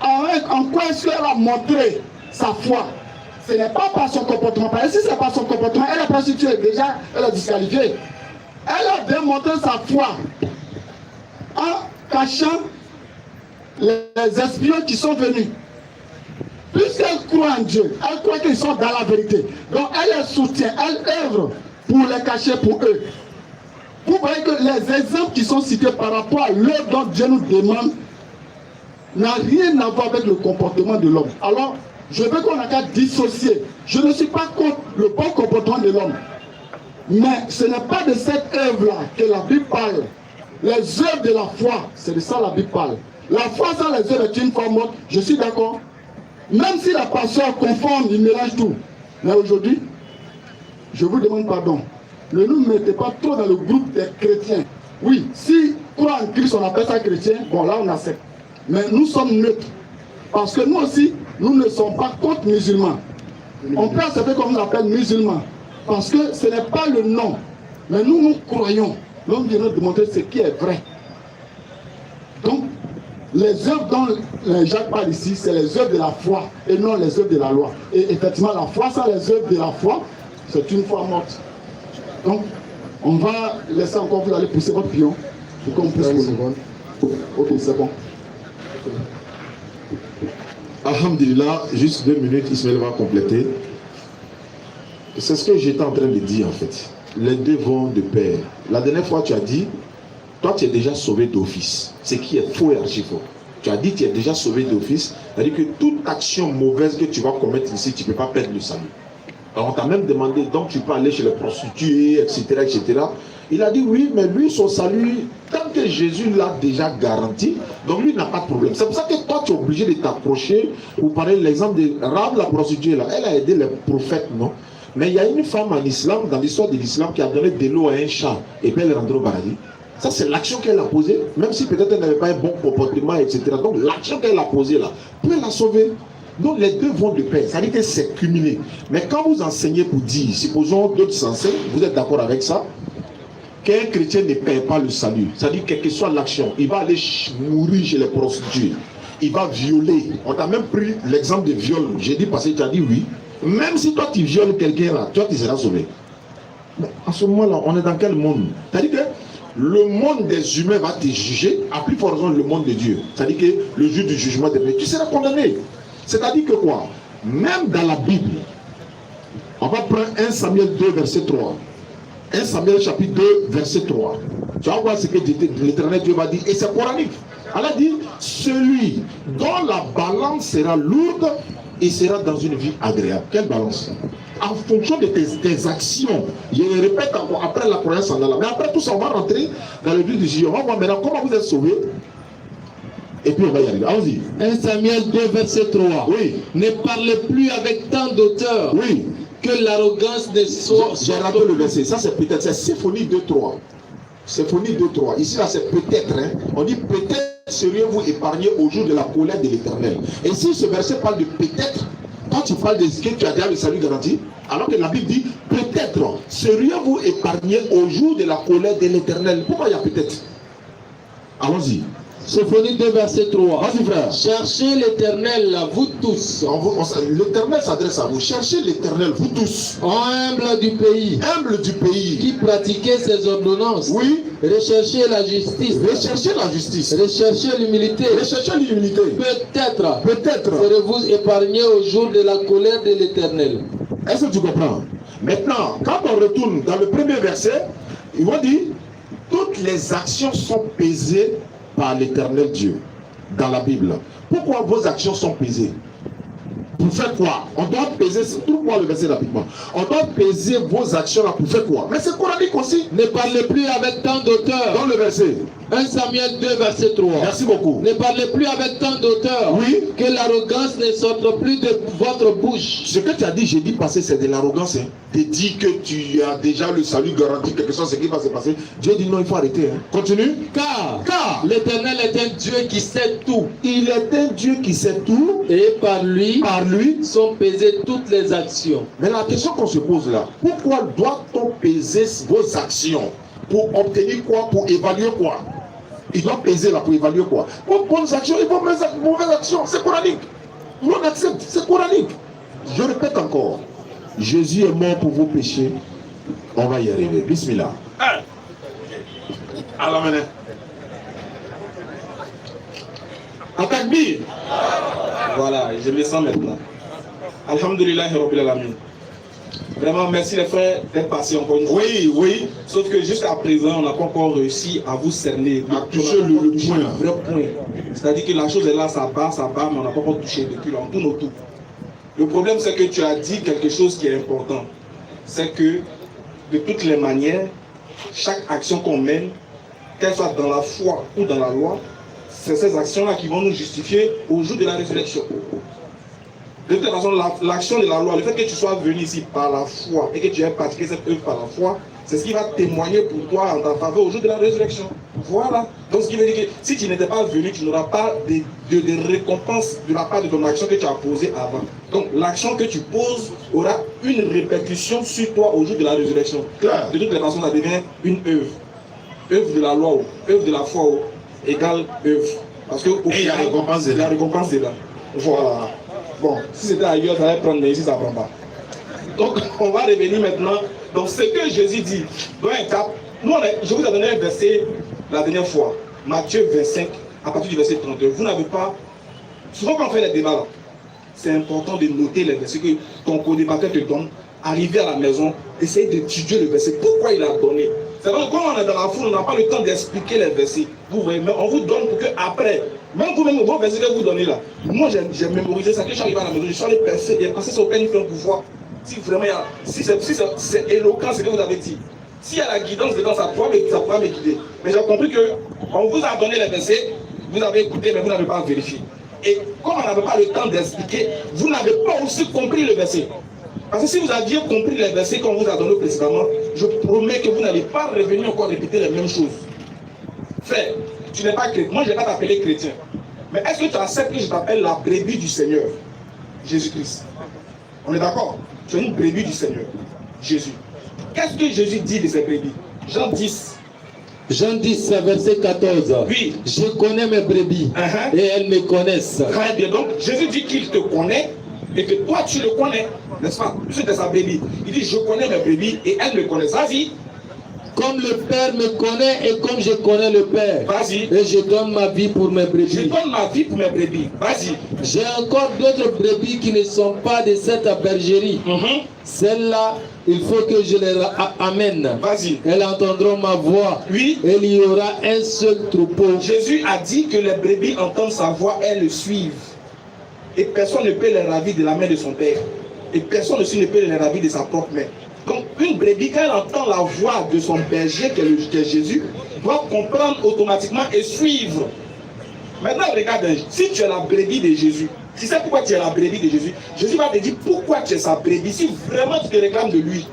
En quoi est-ce qu'elle a montré sa foi? Ce n'est pas par son comportement. Parce que si ce n'est pas son comportement, elle est prostituée. Déjà, elle est disqualifiée. Elle a démontré sa foi en cachant les espions qui sont venus. Puisqu'elle croit en Dieu, elle croit qu'ils sont dans la vérité. Donc elle les soutient, elle œuvre pour les cacher pour eux. Vous voyez que les exemples qui sont cités par rapport à l'œuvre dont Dieu nous demande n'a rien à voir avec le comportement de l'homme. Alors, je veux qu'on a qu'à dissocier. Je ne suis pas contre le bon comportement de l'homme. Mais ce n'est pas de cette œuvre-là que la Bible parle. Les œuvres de la foi, c'est de ça la Bible parle. La foi sans les œuvres est une foi morte, je suis d'accord. Même si la pasteur confond, il mélange tout. Mais aujourd'hui, je vous demande pardon. Ne nous mettez pas trop dans le groupe des chrétiens. Oui, si croit en Christ, on appelle ça chrétien, bon là on accepte. Mais nous sommes neutres. Parce que nous aussi, nous ne sommes pas contre musulmans. On peut accepter comme on appelle musulmans. Parce que ce n'est pas le nom. Mais nous, nous croyons. L'homme vient de montrer ce qui est vrai. Donc, les œuvres dont Jacques parle ici, c'est les œuvres de la foi et non les œuvres de la loi. Et effectivement, la foi sans les œuvres de la foi, c'est une foi morte. Donc, on va laisser encore, vous allez pousser votre pion pour qu'on puisse secondes. Ok, c'est bon. Alhamdulillah, juste 2 minutes, Ismaël va compléter. C'est ce que j'étais en train de dire en fait. Les deux vont de pair. La dernière fois, tu as dit, toi tu es déjà sauvé d'office. Ce qui est faux et archi faux. Tu as dit tu es déjà sauvé d'office. C'est-à-dire que toute action mauvaise que tu vas commettre ici, tu ne peux pas perdre le salut. Alors on t'a même demandé, donc tu peux aller chez les prostituées, etc., etc. Il a dit oui, mais lui, son salut, tant que Jésus l'a déjà garanti, donc lui n'a pas de problème. C'est pour ça que toi, tu es obligé de t'approcher pour parler de l'exemple de Rahab, la prostituée, là. Elle a aidé les prophètes, non? Mais il y a une femme en islam, dans l'histoire de l'islam, qui a donné de l'eau à un chat et puis elle est rentrée au paradis. Ça, c'est l'action qu'elle a posée, même si peut-être elle n'avait pas un bon comportement, etc. Donc l'action qu'elle a posée là, peut la sauver. Donc les deux vont de pair, ça veut dire que c'est cumulé. Mais quand vous enseignez pour dire, supposons d'autres enseignent, vous êtes d'accord avec ça, qu'un chrétien ne paie pas le salut, c'est-à-dire quelle que soit l'action, il va aller mourir chez les prostituées, il va violer. On t'a même pris l'exemple de viol, j'ai dit parce que tu as dit oui. Même si toi tu violes quelqu'un là, toi tu seras sauvé. Mais à ce moment-là, on est dans quel monde? C'est-à-dire que le monde des humains va te juger, à plus forte raison le monde de Dieu. C'est-à-dire que le jour du jugement de Dieu, tu seras condamné. C'est-à-dire que quoi? Même dans la Bible, on va prendre 1 Samuel 2, verset 3. 1 Samuel chapitre 2, verset 3. Tu vas voir ce que l'Éternel Dieu va dire. Et c'est coranique. Elle a dit, celui dont la balance sera lourde, il sera dans une vie agréable. Quelle balance? En fonction de tes actions. Je le répète encore, après la croyance en Allah. Mais après tout ça, on va rentrer dans le but du jugement. On va voir maintenant comment vous êtes sauvés. Et puis on va y arriver. Allons-y. 1 Samuel 2, verset 3. Oui. Ne parlez plus avec tant d'auteur. Oui. Que l'arrogance ne soit... J'ai raté le verset. Ça, c'est peut-être. C'est Symphonie 2.3. Symphonie 2.3. Ici, là, c'est peut-être. Hein. On dit peut-être seriez-vous épargné au jour de la colère de l'Éternel. Et si ce verset parle de peut-être, quand tu parles de ce que tu as déjà le salut garanti, alors que la Bible dit peut-être seriez-vous épargné au jour de la colère de l'Éternel. Pourquoi il y a peut-être? Allons-y. Symphonie 2, verset 3. Vas-y, frère. Cherchez l'Éternel, vous tous. L'Éternel s'adresse à vous. Cherchez l'Éternel, vous tous. Humble du pays. Humble du pays. Qui pratiquez ses ordonnances. Oui. Recherchez la justice. Recherchez la justice. Recherchez l'humilité. Recherchez l'humilité. Peut-être serez-vous épargnés au jour de la colère de l'Éternel. Est-ce que tu comprends? Maintenant, quand on retourne dans le premier verset, il va dire toutes les actions sont pesées par l'Éternel Dieu. dans la Bible. Pourquoi vos actions sont pesées? Pour faire quoi? On doit peser, trouve-moi le verset rapidement. On doit peser vos actions là pour faire quoi? Mais c'est coranique aussi. Ne parlez plus avec tant d'auteurs. Dans le verset. 1 Samuel 2, verset 3. Merci beaucoup. Ne parlez plus avec tant d'auteurs. Oui. Que l'arrogance ne sorte plus de votre bouche. Ce que tu as dit jeudi passé, c'est de l'arrogance. Hein. Tu dis que tu as déjà le salut garanti, quelque chose, ce qui va se passer. Dieu dit non, il faut arrêter. Hein. Continue. Car l'Éternel est un Dieu qui sait tout. Il est un Dieu qui sait tout. Et par lui sont pesées toutes les actions. Mais la question qu'on se pose là, pourquoi doit-on peser vos actions? Pour obtenir quoi? Pour évaluer quoi? Il doit peser là pour évaluer quoi? Pour bonnes actions et pour mauvaises actions. C'est coranique. On accepte, c'est coranique. Je répète encore. Jésus est mort pour vos péchés. On va y arriver. Bismillah. Alors maintenant. Atakbir. Voilà, je le sens maintenant. Alhamdulillah Rabbil Alamin. Vraiment, merci les frères d'être passés encore une fois. Oui, oui. Sauf que jusqu'à présent, on n'a pas encore réussi à vous cerner. À toucher le point. Vrai point. C'est-à-dire que la chose est là, ça bat, mais on n'a pas encore touché depuis là. On tourne autour. Le problème, c'est que tu as dit quelque chose qui est important. C'est que, de toutes les manières, chaque action qu'on mène, qu'elle soit dans la foi ou dans la loi, c'est ces actions-là qui vont nous justifier au jour de la résurrection. De toute façon, l'action de la loi, le fait que tu sois venu ici par la foi et que tu aies pratiqué cette œuvre par la foi, c'est ce qui va témoigner pour toi en ta faveur au jour de la résurrection. Voilà. Donc ce qui veut dire que si tu n'étais pas venu, tu n'auras pas de récompense de la part de ton action que tu as posée avant. Donc l'action que tu poses aura une répercussion sur toi au jour de la résurrection. De toutes les façons, ça devient une œuvre. Œuvre de la loi, œuvre de la foi, égale œuvre. Parce que il y a la récompense dedans. Voilà. Bon, si c'était ailleurs, ça allait prendre, mais ici, ça ne prend pas. Donc, on va revenir maintenant. Donc, ce que Jésus dit, dans un cap, nous, je vous ai donné un verset la dernière fois, Matthieu 25, à partir du verset 32. Vous n'avez pas. Souvent, quand on fait les débats, là, c'est important de noter les versets que ton co-débatteur te donne. Arriver à la maison, essayer d'étudier le verset. Pourquoi il a donné? C'est vrai que quand on est dans la foule, on n'a pas le temps d'expliquer les versets. Vous voyez, mais on vous donne pour que après, même vous-même, vos versets que vous donnez là, moi j'ai mémorisé ça, que je suis arrivé à la maison, je suis allé penser, et penser sur peine pour voir si vraiment il y a, si c'est éloquent ce que vous avez dit. S'il y a la guidance dedans, ça pourra me guider. Mais j'ai compris qu'on vous a donné les versets, vous avez écouté, mais vous n'avez pas vérifié. Et comme on n'avait pas le temps d'expliquer, vous n'avez pas aussi compris le verset. Parce que si vous aviez compris les versets qu'on vous a donnés précédemment, je promets que vous n'allez pas revenir encore répéter les mêmes choses. Frère, tu n'es pas chrétien. Moi, je ne vais pas t'appeler chrétien. Mais est-ce que tu acceptes que je t'appelle la brebis du Seigneur, Jésus-Christ? On est d'accord? Tu es une brebis du Seigneur, Jésus. Qu'est-ce que Jésus dit de ces brebis? Jean 10. Jean 10, verset 14. Oui. Je connais mes brebis et elles me connaissent. Très bien. Donc, Jésus dit qu'il te connaît et que toi, tu le connais. N'est-ce pas? Tu es sa brebis. Il dit, je connais mes brebis et elles me connaissent. Vas-y. Comme le Père me connaît et comme je connais le Père. Vas-y. Et je donne ma vie pour mes brebis. Je donne ma vie pour mes brebis. Vas-y. J'ai encore d'autres brebis qui ne sont pas de cette bergerie. Celles-là, il faut que je les amène. Vas-y. Elles entendront ma voix. Oui. Et il y aura un seul troupeau. Jésus a dit que les brebis entendent sa voix, elles le suivent. Et personne ne peut les ravir de la main de son Père. Et personne aussi ne peut les ravir de sa propre main. Donc une brebis, quand elle entend la voix de son berger, qui est Jésus, doit comprendre automatiquement et suivre. Maintenant, regarde, si tu es la brebis de Jésus, tu sais pourquoi tu es la brebis de Jésus, Jésus va te dire pourquoi tu es sa brebis, si vraiment tu te réclames de lui.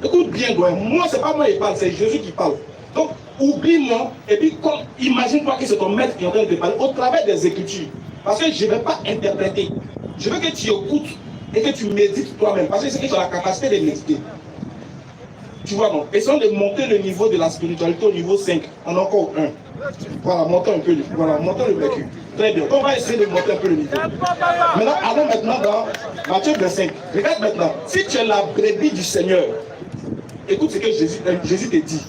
Écoute bien, moi, c'est pas moi qui parle, c'est Jésus qui parle. Donc, oublie-moi, et puis imagine-toi que c'est ton maître qui est en train de te parler au travers des Écritures. Parce que je ne vais pas interpréter. Je veux que tu écoutes et que tu médites toi-même. Parce que c'est que tu as la capacité de méditer. Tu vois, non? Essayons de monter le niveau de la spiritualité au niveau 5. On a encore un. Voilà, montons un peu montons le vécu. Très bien. On va essayer de monter un peu le niveau. Maintenant, allons maintenant dans Matthieu 25. Regarde maintenant. Si tu es la brebis du Seigneur, écoute ce que Jésus te dit.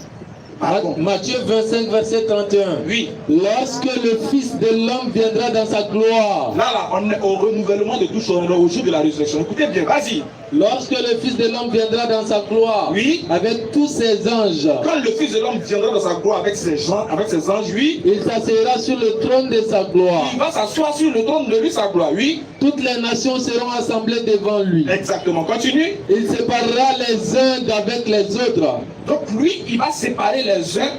Pardon. Matthieu 25, verset 31. Oui. Lorsque le Fils de l'homme viendra dans sa gloire. Là, on est au renouvellement de tout, on est au jour de la résurrection. Écoutez bien, vas-y. Lorsque le Fils de l'homme viendra dans sa gloire, Oui. avec tous ses anges, Quand le Fils de l'homme viendra dans sa gloire avec ses anges, oui, il s'assiera sur le trône de sa gloire. il va s'asseoir sur le trône de lui, sa gloire, oui. Toutes les nations seront assemblées devant lui. Exactement, continue. Il séparera les uns d'avec les autres. Donc lui, il va séparer les uns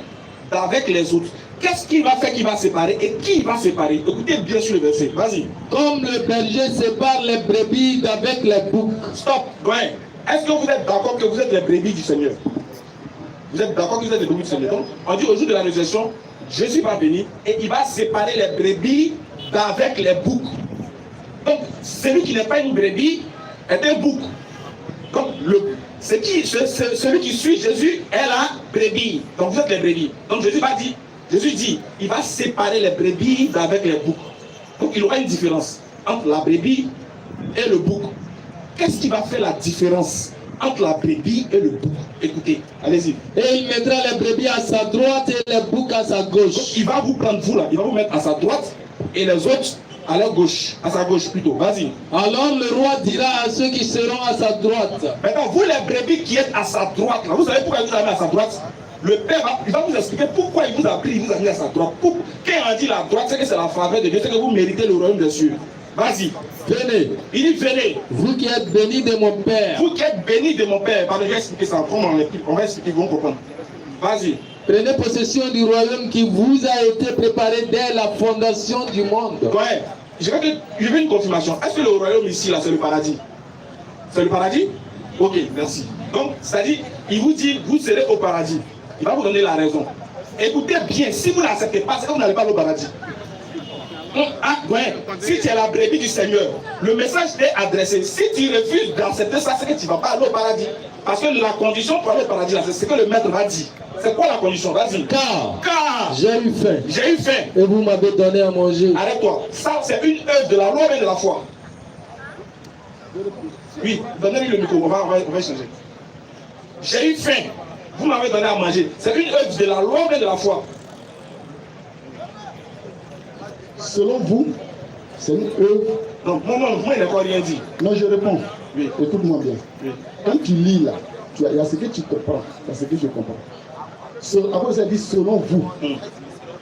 d'avec les autres. Qu'est-ce qu'il va faire qu'il va séparer et qui il va séparer? Écoutez bien sur le verset, vas-y. Comme le berger sépare les brebis d'avec les boucs. Stop, ouais. Est-ce que vous êtes d'accord que vous êtes les brebis du Seigneur? Vous êtes d'accord que vous êtes les brebis du Seigneur? Donc, on dit au jour de la résurrection, Jésus va venir et il va séparer les brebis d'avec les boucs. Donc, celui qui n'est pas une brebis est un bouc. Donc, celui qui suit Jésus est la brebis. Donc, vous êtes les brebis. Donc, Jésus dit, il va séparer les brebis d'avec les boucs. Donc, il y aura une différence entre la brebis et le bouc. Qu'est-ce qui va faire la différence entre la brebis et le bouc? Écoutez, allez-y. Et il mettra les brebis à sa droite et les boucs à sa gauche. Donc, il va vous prendre, vous là, il va vous mettre à sa droite et les autres à leur gauche, à sa gauche plutôt. Vas-y. Alors le roi dira à ceux qui seront à sa droite. Maintenant, vous les brebis qui êtes à sa droite, là, vous savez pourquoi il vous a mis à sa droite? Le Père il va vous expliquer pourquoi il vous a pris, il vous a mis à sa droite. Quand on dit la droite, c'est que c'est la faveur de Dieu, c'est que vous méritez le royaume des cieux. Vas-y. Venez. Il dit venez. Vous qui êtes bénis de mon Père. Vous qui êtes bénis de mon Père. Pardon, je vais expliquer ça. On va expliquer, vous comprendre. Vas-y. Prenez possession du royaume qui vous a été préparé dès la fondation du monde. Ouais. Je veux une confirmation. Est-ce que le royaume ici, là, c'est le paradis? C'est le paradis? Ok, merci. Donc, c'est-à-dire, il vous dit, vous serez au paradis. Il va vous donner la raison. Écoutez bien, si vous n'acceptez pas, c'est que vous n'allez pas au paradis. Ah, ouais. Si tu es la brebis du Seigneur, le message t'est adressé. Si tu refuses d'accepter ça, c'est que tu ne vas pas aller au paradis. Parce que la condition pour aller au paradis, c'est ce que le maître va dire. C'est quoi la condition? Vas-y. Car j'ai eu faim. J'ai eu faim. Et vous m'avez donné à manger. Arrête-toi. Ça, c'est une œuvre de la loi et de la foi. Oui, donnez-lui le micro, on va changer. J'ai eu faim. Vous m'avez donné à manger. C'est une œuvre de la loi et de la foi. Selon vous, c'est une œuvre. Non, moi, il n'a pas rien dit. Non, je réponds. Oui. Écoute-moi bien. Oui. Quand tu lis là, il y a ce que tu comprends, il y a ce que je comprends. Après, ça dit selon vous.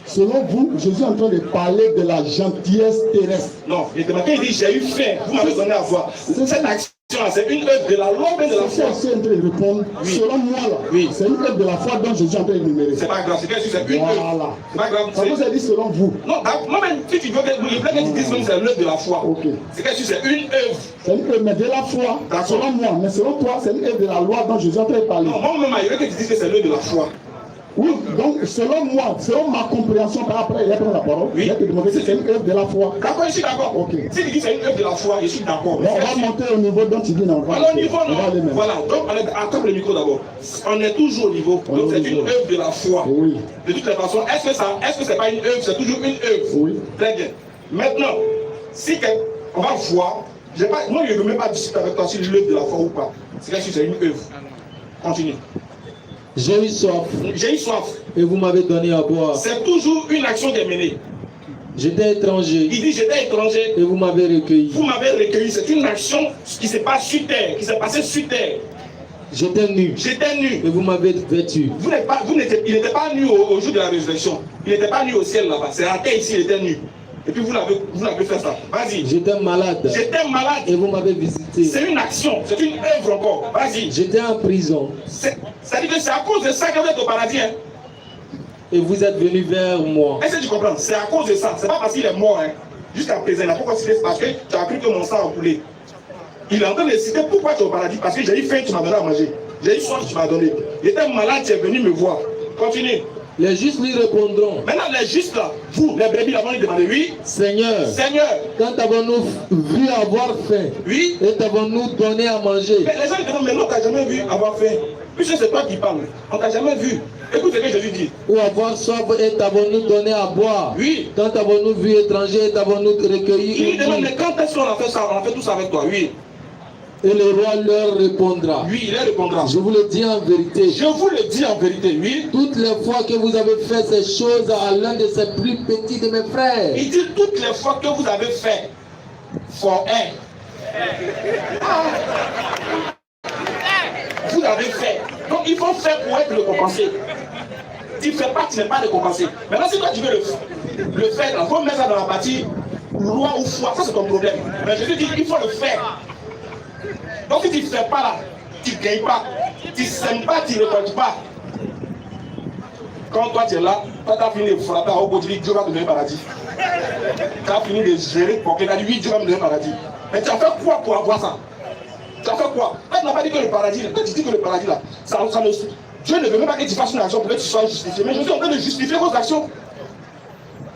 Selon vous, Jésus est en train de parler de la gentillesse terrestre. Non, il dit j'ai eu faim, vous m'avez donné à voir. Cette action-là, c'est une œuvre de la loi et de la foi. Je suis en train de répondre. Oui. Selon moi, là, oui. C'est une œuvre de la foi dont Jésus est en train de numérer. C'est pas grave, c'est une œuvre. Voilà. C'est pas grave. Après, ça dit selon vous. Non, moi-même, si tu veux que tu dises que c'est l'œuvre de la foi. Ok. C'est que c'est une œuvre. C'est une œuvre, mais de la foi. Selon moi, mais selon toi, c'est une œuvre de la loi dont Jésus est en train de parler. Non, moi-même, il veut que tu dises que c'est l'œuvre de la foi. Oui, donc selon moi, selon ma compréhension, par après, il a pris la parole, oui. Il a te demandé que c'est une œuvre de la foi. D'accord, je suis d'accord. Ok. Si tu dis que c'est une œuvre de la foi, je suis d'accord. On va monter au niveau dont tu dis non. Voilà, au niveau, non. Voilà, donc on est à le micro d'abord. On est toujours au niveau. Donc c'est une œuvre de la foi. Oui. De toutes les façons, est-ce que c'est pas une œuvre? C'est toujours une œuvre. Oui. Très bien. Maintenant, si on va voir, moi je ne veux même pas discuter avec toi sur l'œuvre de la foi ou pas. C'est que c'est une œuvre. Continue. J'ai eu soif. J'ai eu soif. Et vous m'avez donné à boire. C'est toujours une action qui est menée. J'étais étranger. Il dit j'étais étranger. Et vous m'avez recueilli. Vous m'avez recueilli. C'est une action qui se passe sur terre, qui s'est passée sur terre. J'étais nu. J'étais nu. Et vous m'avez vêtu. Il n'était pas nu au jour de la résurrection. Il n'était pas nu au ciel là-bas. C'est à terre ici, il était nu. Et puis vous l'avez fait ça. Vas-y. J'étais malade. J'étais malade. Et vous m'avez visité. C'est une action, c'est une œuvre encore. Vas-y. J'étais en prison. C'est-à-dire que c'est à cause de ça que vous êtes au paradis. Hein. Et vous êtes venu vers moi. Est-ce que tu comprends? C'est à cause de ça. C'est pas parce qu'il est mort. Hein. Jusqu'à présent, il n'a pas considéré parce que tu as cru que mon sang a coulé. Il est en train de citer pourquoi tu es au paradis. Parce que j'ai eu faim, tu m'as donné à manger. J'ai eu soif, tu m'as donné. J'étais malade, tu es venu me voir. Continue. Les justes lui répondront. Maintenant, les justes là, vous, les brebis, là-bas, ils demandent oui. Seigneur. Seigneur. Quand avons-nous vu avoir faim? Oui. Et t'avons-nous donné à manger? Mais les gens ils demandent, mais non, tu n'as jamais vu avoir faim. Puisque c'est toi qui parles. On t'a jamais vu. Écoute ce que Jésus dit. Ou avoir soif et t'avons-nous donné à boire? Oui. Quand avons-nous vu étranger et t'avons-nous recueilli? Il lui demande, mais quand est-ce qu'on a fait ça? On a fait tout ça avec toi. Oui. Et le roi leur répondra. Oui, il leur répondra. Je vous le dis en vérité. Je vous le dis en vérité, oui. Toutes les fois que vous avez fait ces choses à l'un de ces plus petits de mes frères. Il dit toutes les fois que vous avez fait for un Vous avez fait. Donc il faut faire pour être récompensé. Tu ne fais pas, tu n'es pas récompensé. Maintenant, si toi tu veux le faire, il faut mettre ça dans la partie loi ou foi. Ça, c'est ton problème. Mais Jésus dit il faut le faire. Donc si tu ne fais pas là, tu ne gagnes pas. Tu ne sèmes pas, tu ne récoltes pas. Quand toi tu es là, toi tu as fini de frapper au bout, tu dis Dieu va te donner le paradis. Tu as fini de gérer pour que tu as dit oui, Dieu va me donner le paradis. Mais tu as fait quoi pour avoir ça? Tu as fait quoi? Tu n'as pas dit que le paradis, quand tu dis que le paradis là, ça ne... Dieu ne veut même pas que tu fasses une action pour que tu sois justifié. Mais Jésus est en train de justifier vos actions.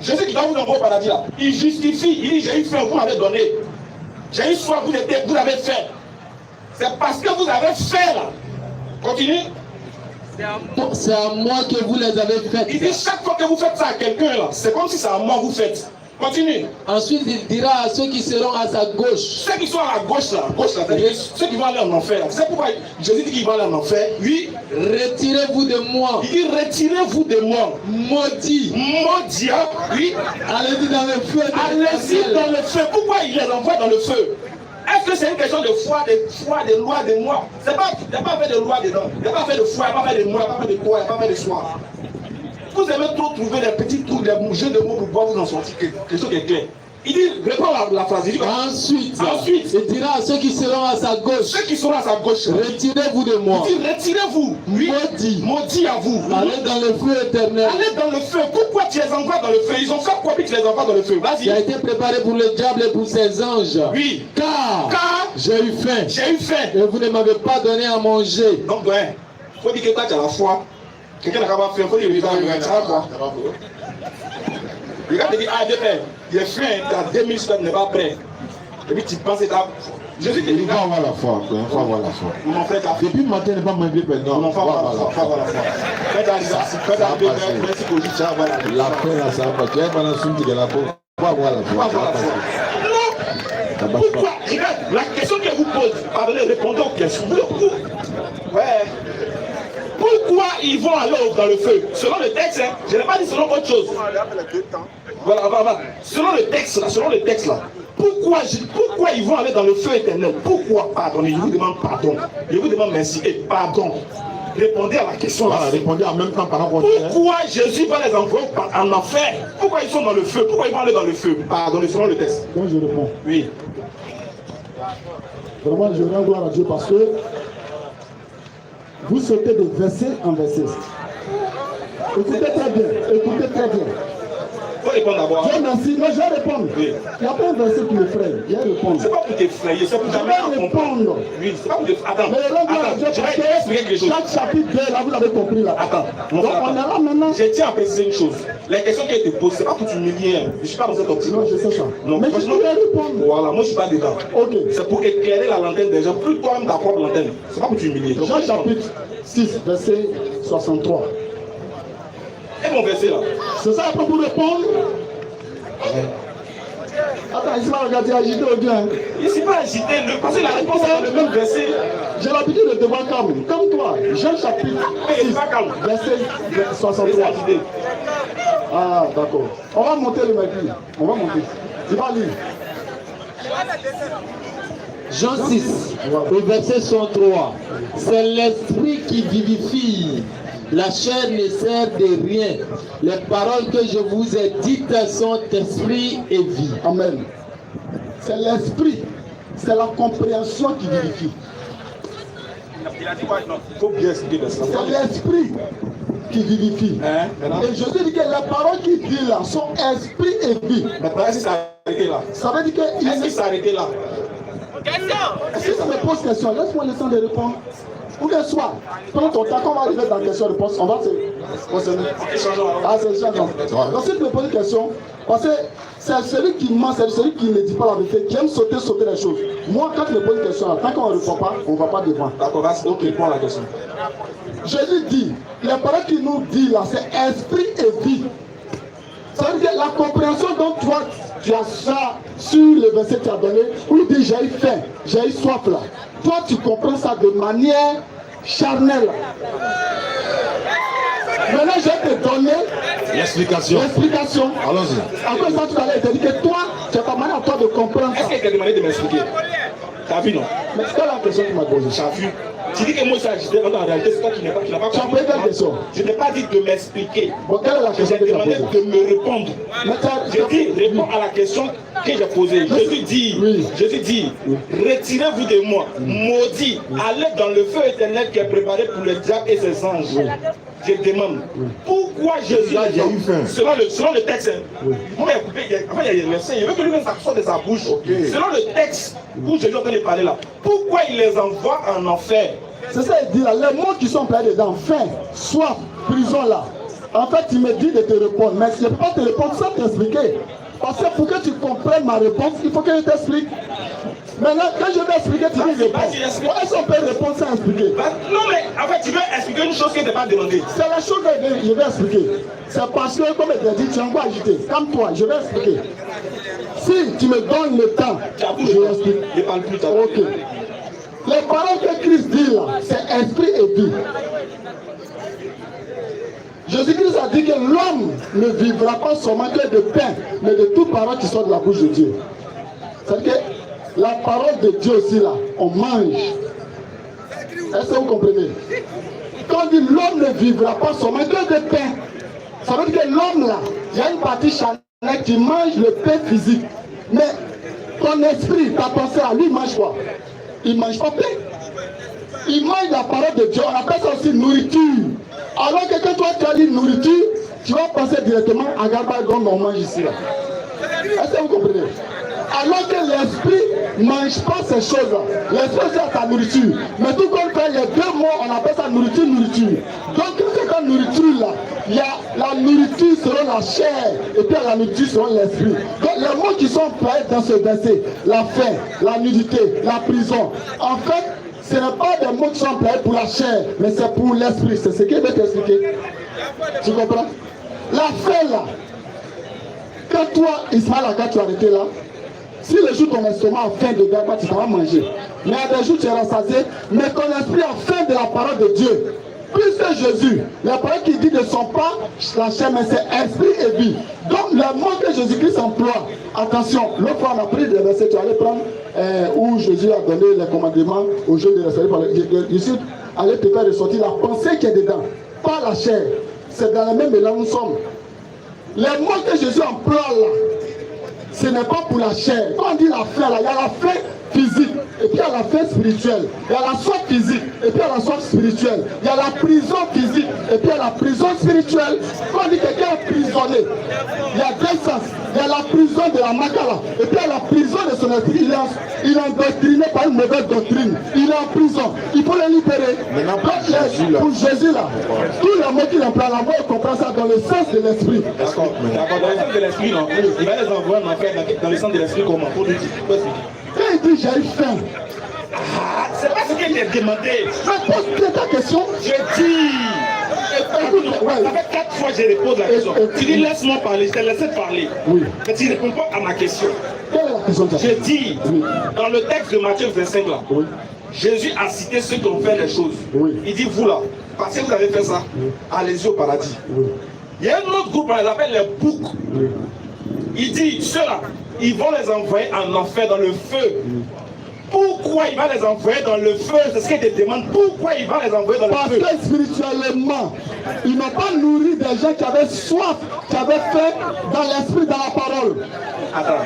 Jésus qui doit vous envoyer au paradis là, il justifie, il dit j'ai eu faim, vous m'avez donné. J'ai eu soif, vous l'avez fait. C'est parce que vous avez fait là. Continue. C'est à moi que vous les avez faites. Il dit chaque fois que vous faites ça à quelqu'un là, c'est comme si c'est à moi que vous faites. Continue. Ensuite, il dira à ceux qui seront à sa gauche. Ceux qui sont à la gauche là, ceux qui vont aller en enfer. C'est pourquoi Jésus dit qu'ils vont aller en enfer. Oui. Retirez-vous de moi. Il dit retirez-vous de moi. Maudit. Maudit. Oui. Allez-y dans le feu. Allez-y dans le feu. Pourquoi il les envoie dans le feu? Est-ce que c'est une question de foi, de loi, de moi? Il n'y a pas fait de loi dedans. Il n'y a pas fait de foi, il n'y a pas fait de moi, il n'y a pas fait de quoi, il n'y a pas fait de soi. Vous aimez trop trouver des petits trucs, des jeux de mots pour pouvoir vous en sortir quelque chose qui est clair. Il dit, reprends la phrase. Il dit, ensuite, il dira à ceux qui seront à sa gauche. Ceux qui seront à sa gauche. Retirez-vous de moi. Il dit, retirez-vous. Oui. Maudit à vous. Allez dans le feu éternel. Allez dans le feu. Pourquoi tu les envoies dans le feu? Ils ont fait quoi puis tu les envoies dans le feu? Vas-y. Qui a été préparé pour le diable et pour ses anges. Oui. Car j'ai eu faim. J'ai eu faim. Et vous ne m'avez pas donné à manger. Donc, ouais. Il faut dire que toi tu as la foi. Quelqu'un n'a pas fait, il faut dire que tu as la foi. Le gars te dit, ah, il est faim, tu as 2000 semaines, n'est pas prêt. Et puis tu penses que tu as... Jésus te dit, il faut avoir la foi. Il faut avoir la foi. Mon frère, depuis le matin, ne pas m'enlever pendant. Non, faut avoir la foi. Quand tu as merci pour dire, tu vas avoir la foi. La foi, là, ça va pas. Tu es pas dans le souci de la foi. Il faut avoir la foi. Non. Pourquoi? Regarde, la question qu'elle vous pose, pardonnez, répondez aux questions. Ouais. Pourquoi ils vont aller dans le feu? Selon le texte, hein, je n'ai pas dit selon autre chose. Voilà. Selon le texte là, pourquoi ils vont aller dans le feu éternel? Pourquoi? Pardonnez, je vous demande pardon. Je vous demande merci et pardon. Répondez à la question. Voilà, répondez en même temps pendant qu'on... Pourquoi Jésus va les envoyer en enfer? Pourquoi ils sont dans le feu? Pourquoi ils vont aller dans le feu? Pardonnez, selon le texte. Moi je réponds. Oui. Vraiment, je rends gloire à Dieu parce que vous sautez de verset en verset. Écoutez très bien. Il faut répondre d'abord. Dieu merci, mais je vais répondre. Oui. Il n'y a pas un verset qui m'effraie. Je vais répondre. C'est pas pour t'effrayer, c'est pour jamais répondre. Oui, c'est pas pour t'effrayer. Attends, je vais expliquer quelque chose. Chaque chapitre 2, là, vous l'avez compris là. Attends, donc on est là maintenant. Je tiens à préciser une chose. Les questions qui été posées, c'est pas pour t'humilier. Je ne suis pas dans cette optique. Non, je sais ça. Non, mais je vais répondre. Voilà, moi je ne suis pas dedans. Ok. C'est pour éclairer la lanterne des gens. Plus toi-même ta propre lanterne. C'est pas pour t'humilier. Jean chapitre 6, verset 63. Et mon verset là. C'est ça après pour répondre. Attends, il ne s'est pas regardé agité au bien. Il ne s'est pas agité, parce que la réponse est dans le même verset. J'ai l'habitude de devoir calme. Comme toi, Jean chapitre 6, verset 63. Ah, d'accord. On va monter le mercure. On va monter. Il va lire. Jean 6, au verset 103. C'est l'esprit qui vivifie. La chair ne sert de rien. Les paroles que je vous ai dites sont esprit et vie. Amen. C'est l'esprit. C'est la compréhension qui vivifie. Il faut bien expliquer ça. C'est l'esprit qui vivifie. Et Jésus dit que les paroles qu'il dit là sont esprit et vie. Maintenant, est-ce qu'il s'est arrêté là? Ça veut dire que... Est-ce qu'il s'est arrêté là? Si ça me pose question, laisse-moi le temps de répondre. Ou bien soit, pendant ton temps, quand on va arriver dans la question-réponse, on va se concerner. Ah, c'est changeant. Donc si tu me poses une question, parce que c'est celui qui ment, c'est celui qui ne dit pas la vérité, qui aime sauter les choses. Moi, quand tu me poses une question, tant qu'on ne répond pas, on ne va pas devant. D'accord, ok, réponds à la question. Jésus dit, les paroles qu'il nous dit là, c'est esprit et vie. Ça veut dire la compréhension dont toi, tu as ça sur le verset que tu as donné, où il dit j'ai eu faim, j'ai eu soif là. Toi, tu comprends ça de manière charnelle. Maintenant, je vais te donner l'explication. Allons-y. Après ça, tout à l'heure, il t'a dit que toi, tu as pas manière à toi de comprendre ça. Est-ce qu'il t'a demandé de m'expliquer? T'as vu, non? Mais c'est la question que tu m'as posée. T'as vu? Tu dis que moi, ça, j'étais en réalité, c'est toi qui n'as pas compris. Tu as posé quelle question? Je t'ai pas dit de m'expliquer. Bon, quelle est la question que J'ai tu as demandé posée? de me répondre. Je dis, réponds à la question que j'ai posée. Jésus dit, retirez-vous de moi, maudit, allez dans le feu éternel qui est préparé pour le diable et ses anges. Je demande, pourquoi Jésus, selon le texte, moi il a coupé, il y a le verset, il veut que lui-même ça sorte de sa bouche. Selon le texte où Jésus est en train de parler là, pourquoi il les envoie en enfer? C'est ça, il dit là, les mots qui sont employés dedans, faim, soif, prison là. En fait, il me dit de te répondre, mais je ne peux pas te répondre sans t'expliquer. Parce que pour que tu comprennes ma réponse, il faut que je t'explique. Maintenant, quand je vais expliquer, tu dis réponds. Est-ce qu'on peut répondre sans expliquer? Non, mais en fait, tu veux expliquer une chose que tu n'as pas demandé. C'est la chose que je vais expliquer. C'est parce que, comme je t'ai dit, tu es encore agité. Calme-toi, je vais expliquer. Si tu me donnes le temps, je vais expliquer. Je ne parle plus tard. Ok. Les paroles que Christ dit là, c'est esprit et vie. Jésus-Christ a dit que l'homme ne vivra pas seulement que de pain, mais de toute parole qui sort de la bouche de Dieu. C'est-à-dire que la parole de Dieu aussi là, on mange. Est-ce que vous comprenez? Quand on dit l'homme ne vivra pas seulement que de pain, ça veut dire que l'homme là, il y a une partie charnelle qui mange le pain physique. Mais ton esprit, ta pensée à lui mange quoi? Il ne mange pas pain. Il mange la parole de Dieu. On appelle ça aussi nourriture. Alors que quand toi tu as dit nourriture, tu vas penser directement à Garba comme on mange ici là. Est-ce que vous comprenez? Alors que l'esprit ne mange pas ces choses-là. L'esprit c'est ta nourriture. Mais tout comme quand il y a deux mots, on appelle ça nourriture. Donc cette nourriture là, il y a la nourriture selon la chair et puis la nourriture selon l'esprit. Donc les mots qui sont employés dans ce verset, la faim, la nudité, la prison, en fait, ce n'est pas des mots qui sont employés pour la chair, mais c'est pour l'esprit. C'est ce qu'il veut t'expliquer. Tu comprends? La faim là, quand toi, Ismaël, quand tu as arrêté là, si le jour ton estomac a faim de gaba, tu vas manger. Mais à des jours tu es rassasié, mais ton esprit a faim de la parole de Dieu. Puisque Jésus, les paroles qu'il dit ne sont pas la chair, mais c'est esprit et vie. Donc les mots que Jésus-Christ emploie, attention, l'autre fois on a pris des versets, tu allais prendre où Jésus a donné les commandements aux jeunes de rester par je suis allé te faire ressortir la pensée qui est dedans, pas la chair. C'est dans le même élan où nous sommes. Les mots que Jésus emploie là, ce n'est pas pour la chair. Quand on dit la faim là, il y a la faim physique, et puis il y a la faim spirituelle. Il y a la soif physique, et puis il y a la soif spirituelle. Il y a la prison physique, et puis il y a la prison spirituelle. Quand on dit que quelqu'un est prisonnier, il y a deux sens. Il y a la prison de la Makala, et puis il y a la prison de son esprit. Il est endoctriné par une mauvaise doctrine. Il est en prison. Il faut le libérer. Pour Jésus là, tous les mots qu'il emploie là-bas, il comprend ça dans le sens de l'esprit. D'accord. Dans le sens de l'esprit, non. Il va les envoyer en enfer dans le sens de l'esprit comment? Pour lui dire. Quand il dit j'ai eu faim, c'est pas ce que j'ai demandé. mais pose ta question. Je dis. Écoute, ça fait 4 fois que je repose la question. Tu dis laisse-moi parler, je t'ai laissé parler. Oui. Mais tu ne réponds pas à ma question. Quelle est la question? Je dis, oui, dans le texte de Matthieu 25 là, oui, Jésus a cité ceux qui ont fait les choses. Oui. Il dit vous là, parce que vous avez fait ça, allez-y au paradis. oui, Il y a un autre groupe, on les appelle les boucs. oui. Il dit ceux-là, ils vont les envoyer en enfer dans le feu. Pourquoi il va les envoyer dans le feu? C'est ce qu'il te demande. Pourquoi il va les envoyer dans le feu? Parce que spirituellement, ils n'ont pas nourri des gens qui avaient soif, qui avaient faim dans l'esprit, dans la parole. Attends.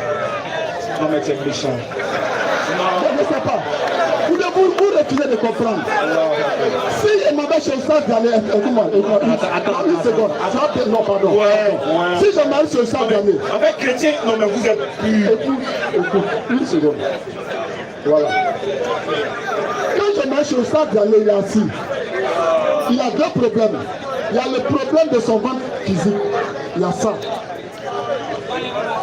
Non mais tu es méchant. Je ne sais pas. Vous refusez de comprendre. Si je m'avais chez le stade d'aller, écoute-moi, attends, une seconde. Non, pardon. Ouais. Si je m'arrive sur le stade d'aller. Avec chrétien, non mais vous êtes pur. Écoute, une seconde. Voilà. Quand je marche au stade d'aller, il est assis. Il a deux problèmes. Il y a le problème de son ventre physique. Il y a ça.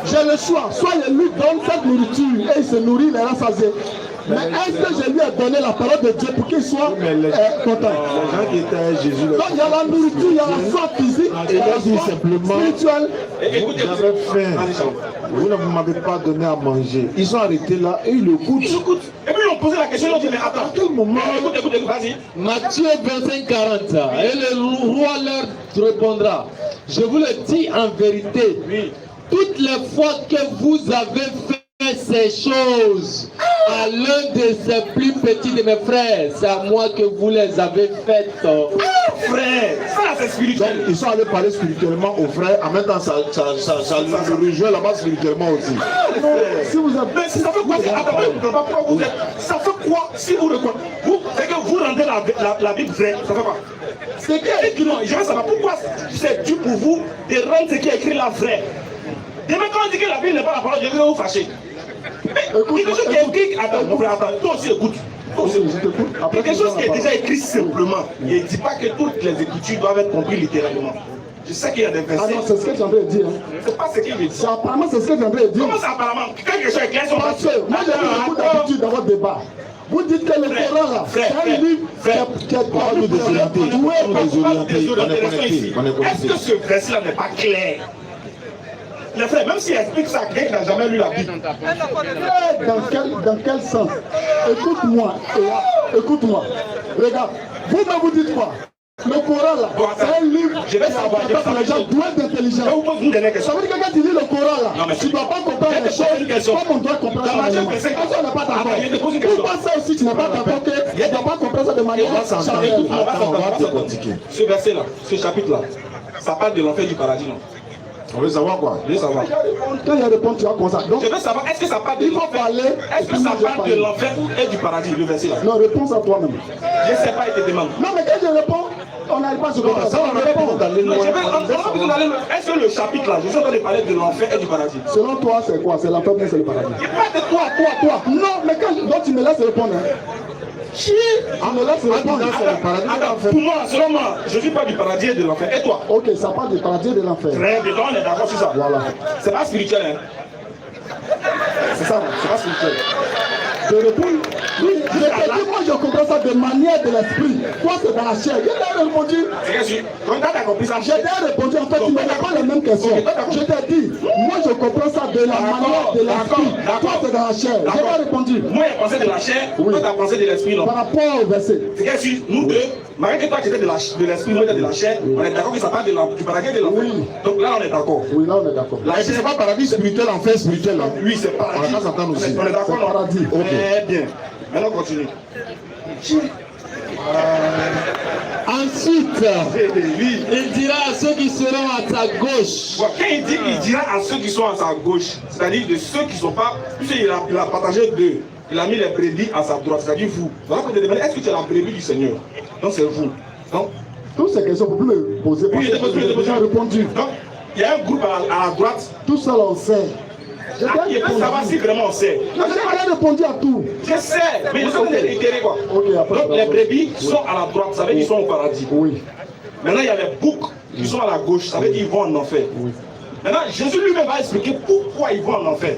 J'ai le choix. Soit je lui donne cette nourriture et il se nourrit, il est rassasié. Mais est-ce que je lui ai donné la parole de Dieu pour qu'il soit content? Les gens qui étaient avec Jésus, donc il y a la nourriture, il y a la soif physique, et il a dit simplement, spirituelle. Écoutez, vous avez faim, vous ne m'avez pas donné à manger. Ils sont arrêtés là et ils l'écoutent. Et puis ils ont posé la question, ils ont dit mais attends, À quel moment? écoute, vas-y. Matthieu 25, 40, et le roi leur répondra, je vous le dis en vérité, toutes les fois que vous avez fait ces choses à l'un de ces plus petits de mes frères, c'est à moi que vous les avez faites. Frère, ça c'est Donc, spirituel. ils sont allés parler spirituellement aux frères. En même temps, ça le rejoint là-bas spirituellement aussi. Si vous avez... Mais ça fait quoi? Pourquoi vous êtes? Ça fait quoi si vous reconnaissez? C'est que vous rendez la Bible vraie. Ça fait quoi? C'est qui a écrit? Non, je veux savoir pourquoi c'est dur pour vous de rendre ce qui est écrit là vrai. Demain, quand on dit que la Bible n'est pas la parole, je vais vous fâcher. Mais quelque chose qui est écrit, attends, mon frère, attends, toi aussi écoute. Quelque chose qui est déjà écrit simplement. Il ne dit pas que toutes les écritures doivent être comprises littéralement. Je sais qu'il y a des versets. Ah non, c'est ce que tu es en train de dire. C'est pas ce qu'il veut dire. Apparemment, c'est ce que tu es en train de dire. Comment ça apparemment? Quelque chose est clair sur Parce que moi, j'ai beaucoup d'habitude dans votre débat. Vous dites que le Coran là, c'est un livre qui est pas nous désorienter. Est-ce que ce verset-là n'est pas clair? Les frères, même s'il explique ça, quelqu'un n'a jamais lu la Bible. Dans quel sens? Écoute-moi, écoute-moi. Regarde, vous dites quoi? Le Coran là, c'est un livre qui est fait pour les gens doués d'intelligence. Je vous pose une dernière question. Ça veut dire que quand tu lis le Coran là, tu ne dois pas comprendre les choses comme on doit comprendre ça. On n'est pas d'accord. Pourquoi ça aussi tu n'es pas d'accord que tu ne dois pas comprendre ça de manière charnelle? Ce verset-là, ce chapitre-là, ça parle de l'enfer du paradis, non? On veut savoir quoi? Je veux savoir. Quand il y a réponse, tu vas comme ça. Donc, Je veux savoir, est-ce que ça parle de l'enfer? Est-ce que ça parle de l'enfer et du paradis, le verset là? non, réponse à toi-même. Je ne sais pas, il te demande. Non, mais quand je réponds, on n'arrive pas à se comprendre. Ça, on répond. Est-ce que le chapitre là, je suis en train de parler de l'enfer et du paradis? Selon toi, c'est quoi? C'est l'enfer ou c'est le paradis? Il parle de toi. Non, mais quand donc tu me laisses répondre. Qui me laisse répondre? Pour moi, selon moi, je ne suis pas du paradis et de l'enfer. Et toi? Ok, ça parle du paradis et de l'enfer. Très bien, on est d'accord sur ça. Voilà. C'est pas spirituel, hein? C'est ça, c'est pas spirituel. Je réponds. Oui, je te dis, moi je comprends ça de manière de l'esprit. Toi c'est dans la chair. J'ai déjà répondu. C'est que tu as compris ça? J'ai déjà répondu. En fait, tu ne me poses pas les mêmes questions. Je t'ai dit, moi je comprends ça de la manière de l'esprit. Toi c'est dans la chair. J'ai pas répondu. Moi j'ai pensé de la chair, toi tu as pensé de l'esprit, non? Par rapport au verset. C'est que si nous deux, malgré que toi tu étais de l'esprit, moi j'étais de la chair, on est d'accord que ça parle du paradis et de l'enfer. Oui. Donc là on est d'accord. Oui, là on est d'accord. La chair, C'est pas paradis spirituel, enfer spirituel. oui, c'est paradis. On va s'entendre aussi. On est d'accord, C'est paradis. non? Très bien. Maintenant continue. Ensuite, Oui. il dira à ceux qui seront à sa gauche. Quand il dit, il dira à ceux qui sont à sa gauche, c'est-à-dire de ceux qui ne sont pas, puisqu'il a partagé deux, il a mis les brebis à sa droite, c'est-à-dire vous. Voilà pour te demander, est-ce que tu es la brebis du Seigneur? Donc c'est vous. Donc, Toutes ces questions, vous pouvez me poser parce que j'ai déjà répondu. donc, il y a un groupe à la droite. Tout ça, on sait. J'ai Ah, il déjà faut savoir si répondu. vraiment on sait. J'ai déjà répondu à tout. Je sais, mais ils sont réitérés quoi. Ok, après, Donc les brebis sont à la droite, ça veut dire qu'ils sont au paradis. Oui. Maintenant il y a les boucs qui sont à la gauche, ça veut dire qu'ils vont en enfer. Maintenant Jésus lui-même va expliquer pourquoi ils vont en enfer.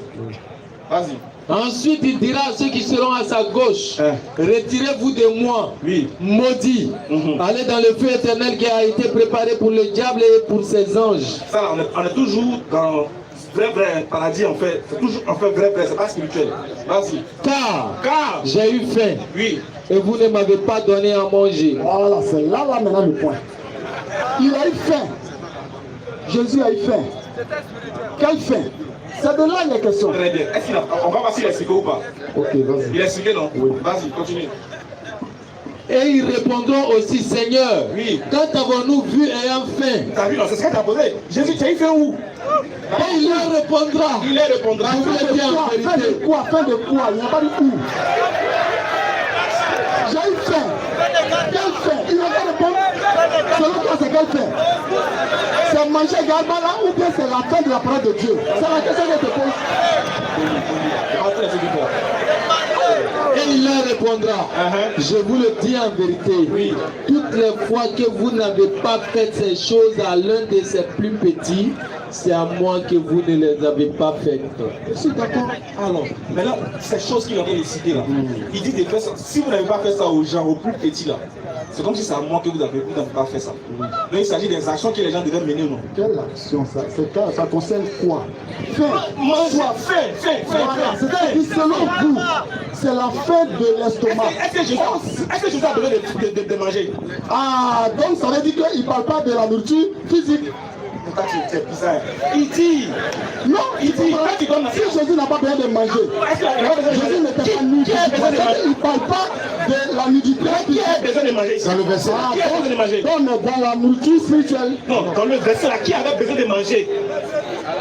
Vas-y. Ensuite, il dira à ceux qui seront à sa gauche, retirez-vous de moi, Oui. maudits, allez dans le feu éternel qui a été préparé pour le diable et pour ses anges. Ça là, on est toujours dans vrai paradis en fait. C'est toujours en fait vrai, c'est pas spirituel. Vas-y. Car j'ai eu faim Oui. et vous ne m'avez pas donné à manger. Voilà, c'est là maintenant le point. Il a eu faim. Jésus a eu faim. Quelle faim? C'est de là les questions. Très bien. On va voir s'il a expliqué ou pas. Ok, vas-y. Il a expliqué non? Oui. Vas-y, continue. Et ils répondront aussi, Seigneur, Oui. quand avons-nous vu ayant faim? T'as vu, non, c'est ce que tu as posé. Jésus, tu as eu fait où? Et il leur répondra. Il leur répondra. Je vous le dis en Fin de vérité. quoi? Fin de quoi? Il n'y a pas dit où. J'ai eu faim. Quelle faim? Il n'a pas répondu. Selon toi, c'est quelle faim? C'est manger Garbala ou bien c'est la fin de la parole de Dieu? C'est la question que je te pose. Et il leur répondra, je vous le dis en vérité, toutes les fois que vous n'avez pas fait ces choses à l'un de ces plus petits, c'est à moi que vous ne les avez pas faites. Je suis d'accord. Alors, maintenant, ces choses qu'il aurait décidé là, il dit de faire ça. Si vous n'avez pas fait ça aux gens, aux plus petits là, c'est comme si c'est à moi que vous n'avez pas fait ça. Donc il s'agit des actions que les gens devaient mener, non? Quelle action ça? Ça concerne quoi? Faim. Mange, fais. Voilà, c'est-à-dire selon vous, c'est la fin de l'estomac. Est-ce que Jésus a besoin de manger? Ah, donc ça veut dire qu'il ne parle pas de la nourriture physique. pourtant c'est bizarre. Il dit, Non, il dit, quand il donne la si Jésus n'a pas besoin de manger, Jésus n'était pas nu. Il ne parle pas de la nudité. Qui a besoin de manger? Dans le verset. Qui a besoin de manger? Dans la nourriture spirituelle. Non, dans le verset là, qui avait besoin de manger?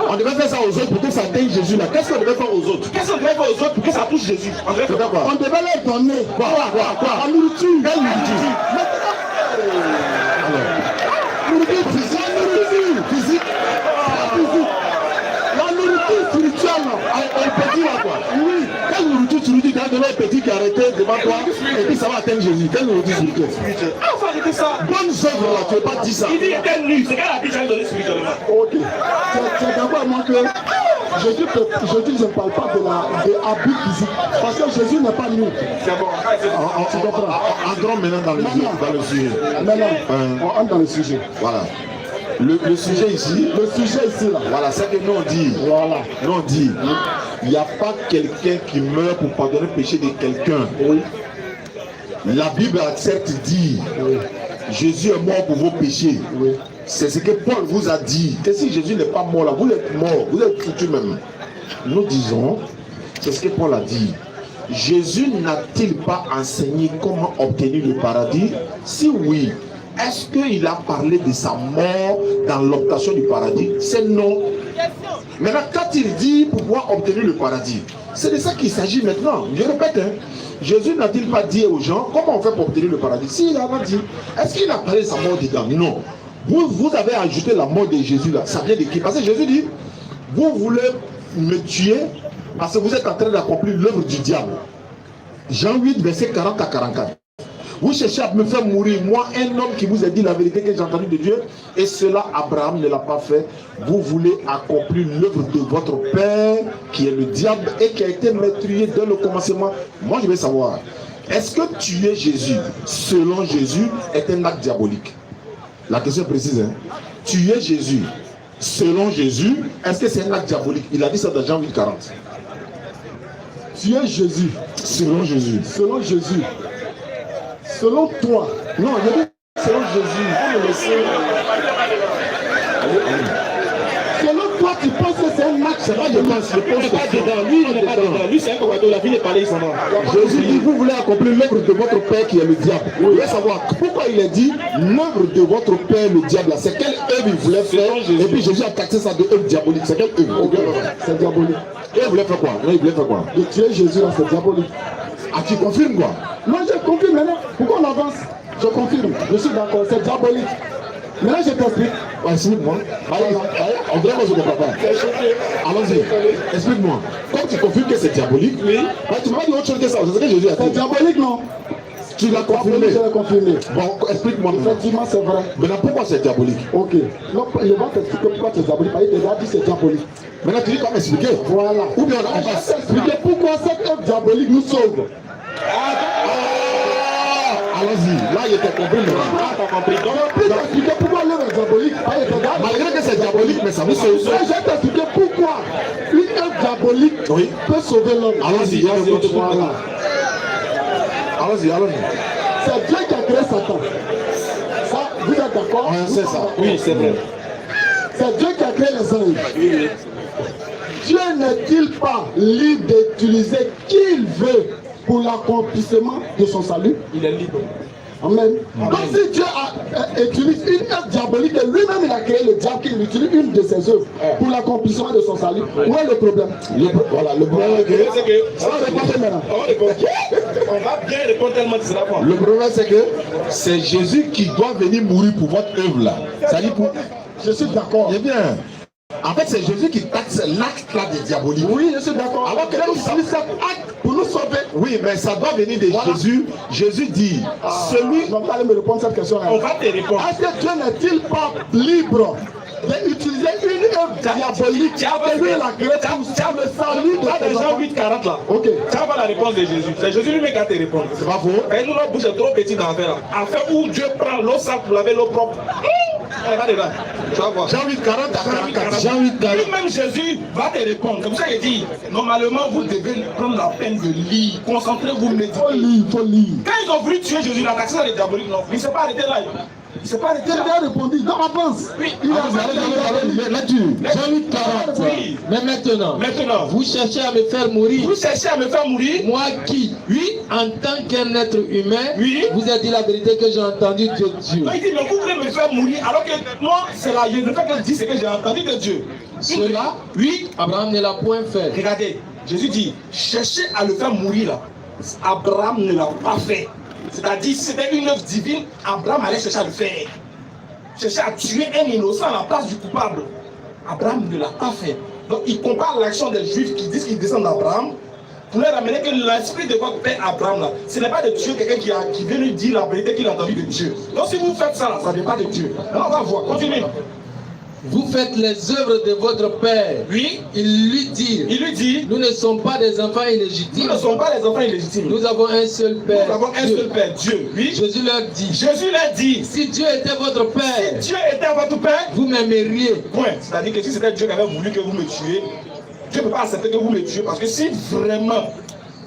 On devait faire ça aux autres pour que ça atteigne Jésus là. Qu'est-ce qu'on devait faire aux autres? Qu'est-ce qu'on devait faire aux autres pour que ça touche Jésus? On devait faire quoi? On devait leur donner Quoi? la nourriture. Quelle nourriture? Nourriture physique. La nourriture spirituelle. Un petit là quoi? Oui. Quelle nourriture tu lui dis quand un petit qui est arrêté devant toi et puis ça va atteindre Jésus? Quelle nourriture spirituelle? Ah, il faut arrêter ça. Bonne œuvre là, tu n'as pas dit ça. Il dit qu'il était nu. C'est quelle habitude à donner spirituellement? Ok. C'est d'abord moi que Jésus ne parle pas de l'habit physique. Parce que Jésus n'est pas nu. C'est bon. Tu comprends? Entrons maintenant dans le sujet. Maintenant, on entre dans le sujet. Voilà. Le sujet ici. Le sujet ici là. Voilà, c'est que nous on dit. Voilà. Nous on dit. Il n'y a pas quelqu'un qui meurt pour pardonner le péché de quelqu'un. Oui. La Bible a certes dit. Oui. Jésus est mort pour vos péchés. Oui. C'est ce que Paul vous a dit. Que si Jésus n'est pas mort là, vous êtes mort, vous êtes foutu même. Nous disons, c'est ce que Paul a dit. Jésus n'a-t-il pas enseigné comment obtenir le paradis? Si oui, est-ce qu'il a parlé de sa mort dans l'obtention du paradis? C'est non. Maintenant, quand il dit pouvoir obtenir le paradis, c'est de ça qu'il s'agit maintenant. Je répète, hein, Jésus n'a-t-il pas dit aux gens comment on fait pour obtenir le paradis? Si, il en a dit. Est-ce qu'il a parlé de sa mort dedans? Non. Vous avez ajouté la mort de Jésus là. Ça vient de qui? Parce que Jésus dit, vous voulez me tuer parce que vous êtes en train d'accomplir l'œuvre du diable. Jean 8, verset 40 à 44. Vous cherchez à me faire mourir, moi, un homme qui vous a dit la vérité que j'ai entendue de Dieu, et cela, Abraham ne l'a pas fait. Vous voulez accomplir l'œuvre de votre père, qui est le diable, et qui a été meurtrier dès le commencement. Moi, je veux savoir, est-ce que tuer Jésus, selon Jésus, est un acte diabolique? La question est précise, hein? Tuer Jésus, selon Jésus, est-ce que c'est un acte diabolique? Il a dit ça dans Jean 8, 40. Tuer Jésus. Selon Jésus. Selon Jésus. Selon toi. Non, je dis selon Jésus. Selon toi, tu penses que c'est un acte. C'est pas de pense. Je pense que c'est dedans. Lui, il n'est pas dedans. Lui, c'est un commando. La vie n'est pas là, il s'en va. Jésus dit, vous voulez accomplir l'œuvre de votre père qui est le diable. Vous voulez savoir pourquoi il a dit l'œuvre de votre père, le diable. C'est quelle œuvre il voulait faire? Et puis Jésus a taxé ça de œuvre diabolique. C'est quelle œuvre? C'est diabolique. Et il voulait faire quoi? Il voulait faire quoi? De tuer Jésus, c'est diabolique. Ah, tu confirmes quoi? Non, je confirme maintenant. Pourquoi on avance? Je confirme. Je suis d'accord, c'est diabolique. Maintenant, je t'explique. Explique-moi. On dirait que je ne comprends pas. Allons-y. Explique-moi. Comme tu confirmes que c'est diabolique, oui. Tu ne m'as pas dit autre chose que ça. C'est ce que Jésus a dit. C'est diabolique, non? Tu l'as confirmé. Je l'ai confirmé. Bon, explique-moi. Effectivement, c'est vrai. Maintenant, pourquoi c'est diabolique? Ok. Donc, il va t'expliquer pourquoi c'est diabolique. Il déjà dit c'est diabolique. Maintenant, tu dis comment expliquer? Voilà. Ou bien on va s'expliquer pourquoi cette œuvre diabolique nous sauve. Allons-y, là il était compris maintenant. T'as compris. Donc, je vais t'expliquer pourquoi l'œuvre est diabolique. Malgré que c'est diabolique, mais ça vous sauve. Je vais t'expliquer pourquoi une œuvre diabolique peut sauver l'homme. Allons-y, voilà. Allons-y. C'est Dieu qui a créé Satan. Ça, vous êtes d'accord? C'est ça. Oui, c'est vrai. C'est Dieu qui a créé les anges. Oui. Dieu n'est-il pas libre d'utiliser qui il veut pour l'accomplissement de son salut? Il est libre. Amen. Donc si Dieu utilise une œuvre diabolique, et lui-même il a créé le diable, qu'il utilise une de ses œuvres pour l'accomplissement de son salut, où est le problème? Voilà, le problème c'est que... On va bien répondre tellement de cela. Le problème c'est que c'est Jésus qui doit venir mourir pour votre œuvre là. Ça dit pour... Je suis d'accord. Eh bien. En fait, c'est Jésus qui taxe l'acte là de diabolique. Oui, je suis d'accord. Alors que là, il utilise cet acte pour nous sauver. Oui, mais ça doit venir de Jésus. Jésus dit, celui... On va aller me répondre à cette question-là. On va te répondre. Est-ce que Dieu n'est-il pas libre d'utiliser une œuvre diabolique que lui il a créée pour le salut de ses enfants? Jean 8, 40 là. Ok. Tu vas voir la réponse de Jésus. C'est Jésus lui-même qui a te répondre. C'est pas faux. Et nous, notre bouche est trop petite dans l'affaire. Affaire où Dieu prend l'eau sale pour laver l'eau propre. Tu vas voir. Jean 8, 40 à 44. Jean 8, 40. Lui-même Jésus va te répondre. C'est pour ça qu'il dit, normalement, vous devez prendre la peine de lire. Concentrez-vous, méditez. Faut lire. Quand ils ont voulu tuer Jésus, il a taxé dans les diaboliques, non. Il ne s'est pas arrêté là. C'est pas arrêté. J'ai bien répondu, dans ma pense. Oui. Il a Là-dessus. Jean-Luc 40. Oui. Mais maintenant, vous cherchez à me faire mourir. Vous cherchez à me faire mourir. Moi qui, Oui. en tant qu'un être humain, Oui. vous avez dit la vérité que j'ai entendu de Dieu. Non, il dit, mais vous voulez me faire mourir alors que moi, c'est la vérité que je dis, c'est que j'ai entendu de Dieu. Cela, oui, Abraham ne l'a point fait. Regardez, Jésus dit, cherchez à le faire mourir là. Abraham ne l'a pas fait. C'est-à-dire, si c'était une œuvre divine, Abraham allait chercher à le faire. Chercher à tuer un innocent à la place du coupable. Abraham ne l'a pas fait. Donc, il compare l'action des Juifs qui disent qu'ils descendent d'Abraham pour leur ramener que l'esprit de votre père Abraham, là, ce n'est pas de Dieu, quelqu'un qui vient lui dire la vérité qu'il a entendu de Dieu. Donc, si vous faites ça, là, ça ne vient pas de Dieu. Alors, on va voir, continuez. Vous faites les œuvres de votre père. Oui. Il lui dit, nous ne sommes pas des enfants illégitimes. Nous ne sommes pas des enfants illégitimes. Nous avons un seul père. Nous avons un seul père, Dieu. Oui. Jésus leur dit, si Dieu était votre père, si Dieu était votre père, vous m'aimeriez. Point. C'est-à-dire que si c'était Dieu qui avait voulu que vous me tuiez, Dieu ne peut pas accepter que vous me tuiez, parce que si vraiment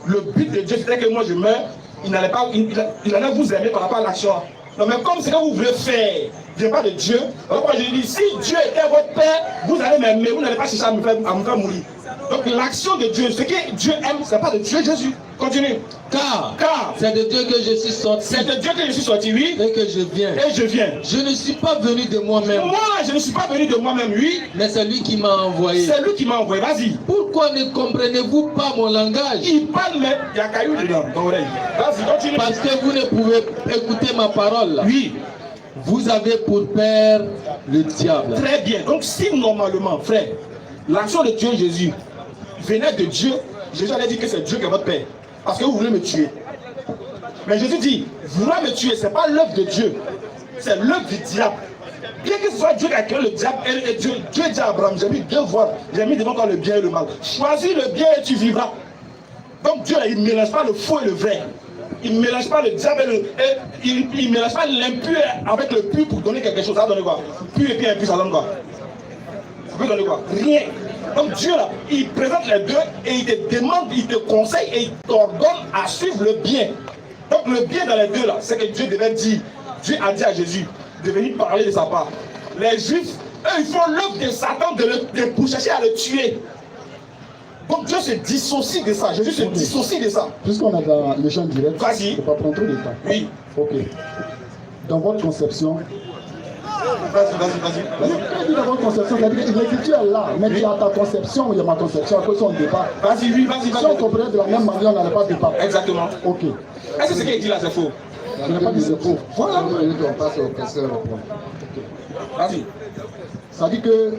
le but de Dieu c'était que moi je meure, il allait vous aimer par rapport à l'action. Non, mais comme c'est que vous voulez faire, je ne pas de Dieu. Alors moi je dis, si Dieu était votre père, vous allez m'aimer, vous n'allez pas chercher à me faire mourir. Donc l'action de Dieu, ce que Dieu aime, ce n'est pas de Dieu Jésus. Continue. Car c'est de Dieu que je suis sorti. C'est de Dieu que je suis sorti, oui. Et que je viens. Et je viens. Je ne suis pas venu de moi-même. Moi, je ne suis pas venu de moi-même, oui. Mais c'est lui qui m'a envoyé. C'est lui qui m'a envoyé, vas-y. Pourquoi ne comprenez-vous pas mon langage? Il parle, mais il y a caillou dedans, dans l'oreille. Vas-y, continue. Parce que vous ne pouvez écouter ma parole. Oui. Vous avez pour père le diable. Très bien. Donc si normalement, frère, l'action de Dieu Jésus venait de Dieu, Jésus allait dire que c'est Dieu qui est votre père. Parce que vous voulez me tuer. Mais Jésus dit, vouloir me tuer, ce n'est pas l'œuvre de Dieu. C'est l'œuvre du diable. Bien que ce soit Dieu qui a créé le diable et Dieu dit à Abraham, j'ai mis deux voies, j'ai mis devant toi le bien et le mal. Choisis le bien et tu vivras. Donc Dieu, il ne mélange pas le faux et le vrai. Il ne mélange pas le diable il ne mélange pas l'impur avec le pur pour donner quelque chose. Ça donne quoi? Pur et puis impur, ça donne quoi? Ça peut donner quoi? Rien. Donc Dieu là, il présente les deux et il te demande, il te conseille et il t'ordonne à suivre le bien. Donc le bien dans les deux là, c'est que Dieu devait dire, Dieu a dit à Jésus de venir parler de sa part. Les Juifs, eux, ils font l'œuvre de Satan pour chercher à le tuer. Donc Dieu se dissocie de ça, Jésus se dissocie de ça. Puisqu'on est dans le champ direct, vas-y. Il ne faut pas prendre trop de temps. Oui. Ok. Dans votre conception, vas-y. Dans votre conception, l'écriture est là, mais il y a ta conception, il y a ma conception, à cause de son départ. Vas-y, oui, vas-y. Si on comprenait de la même manière, on n'allait pas débattre. Exactement. Ok. Est-ce que ce qu'il dit là, c'est faux? Je n'ai pas dit c'est faux. Voilà. On passe au question. Vas-y. Ça dit que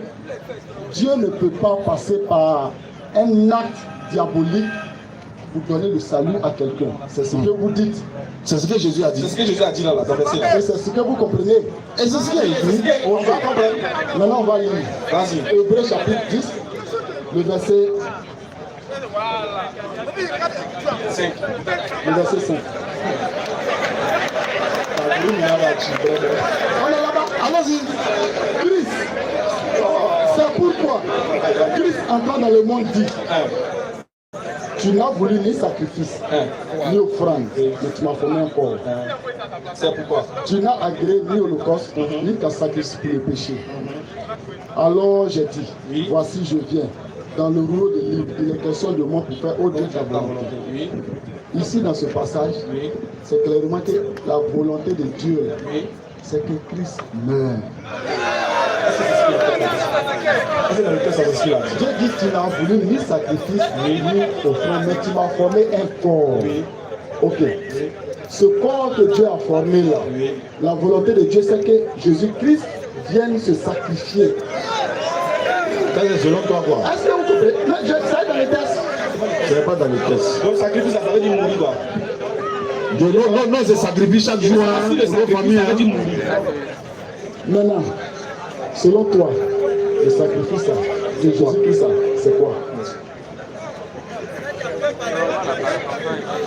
Dieu ne peut pas passer par un acte diabolique pour donner le salut à quelqu'un. C'est ce que vous dites. C'est ce que Jésus a dit. C'est ce que Jésus a dit là, dans le verset là. Et c'est ce que vous comprenez. Et c'est ce qu'il a écrit. On va comprendre. Maintenant, on va lire. Vas-y. Hébreux chapitre 10, le verset 5. Le verset 5. On est là-bas. Allons-y. Christ. C'est pourquoi Christ entrant dans le monde dit, tu n'as voulu ni sacrifice, ni offrande, mais tu m'as formé un corps. C'est pourquoi. Tu n'as agréé ni holocauste, ni ta sacrifice pour le péché. Alors j'ai dit, voici je viens. Dans le rouleau de livre, il est question de moi pour faire au-delà de ta volonté. Ici, dans ce passage, c'est clairement que la volonté de Dieu, c'est que Christ meure. Dieu dit que tu n'as voulu ni sacrifice, ni offrande, mais tu m'as formé un corps. Ok. Ce corps que Dieu a formé là, la volonté de Dieu, c'est que Jésus-Christ vienne se sacrifier. Selon toi, quoi? Est-ce que vous comprenez? Ça est dans les textes. Ce n'est pas dans les textes. Donc sacrifice, ça veut dire mourir quoi. Non, c'est sacrifice chaque jour. Le famille, ça veut dire mourir. Maintenant, selon toi, le sacrifice de Jésus-Christ, c'est quoi?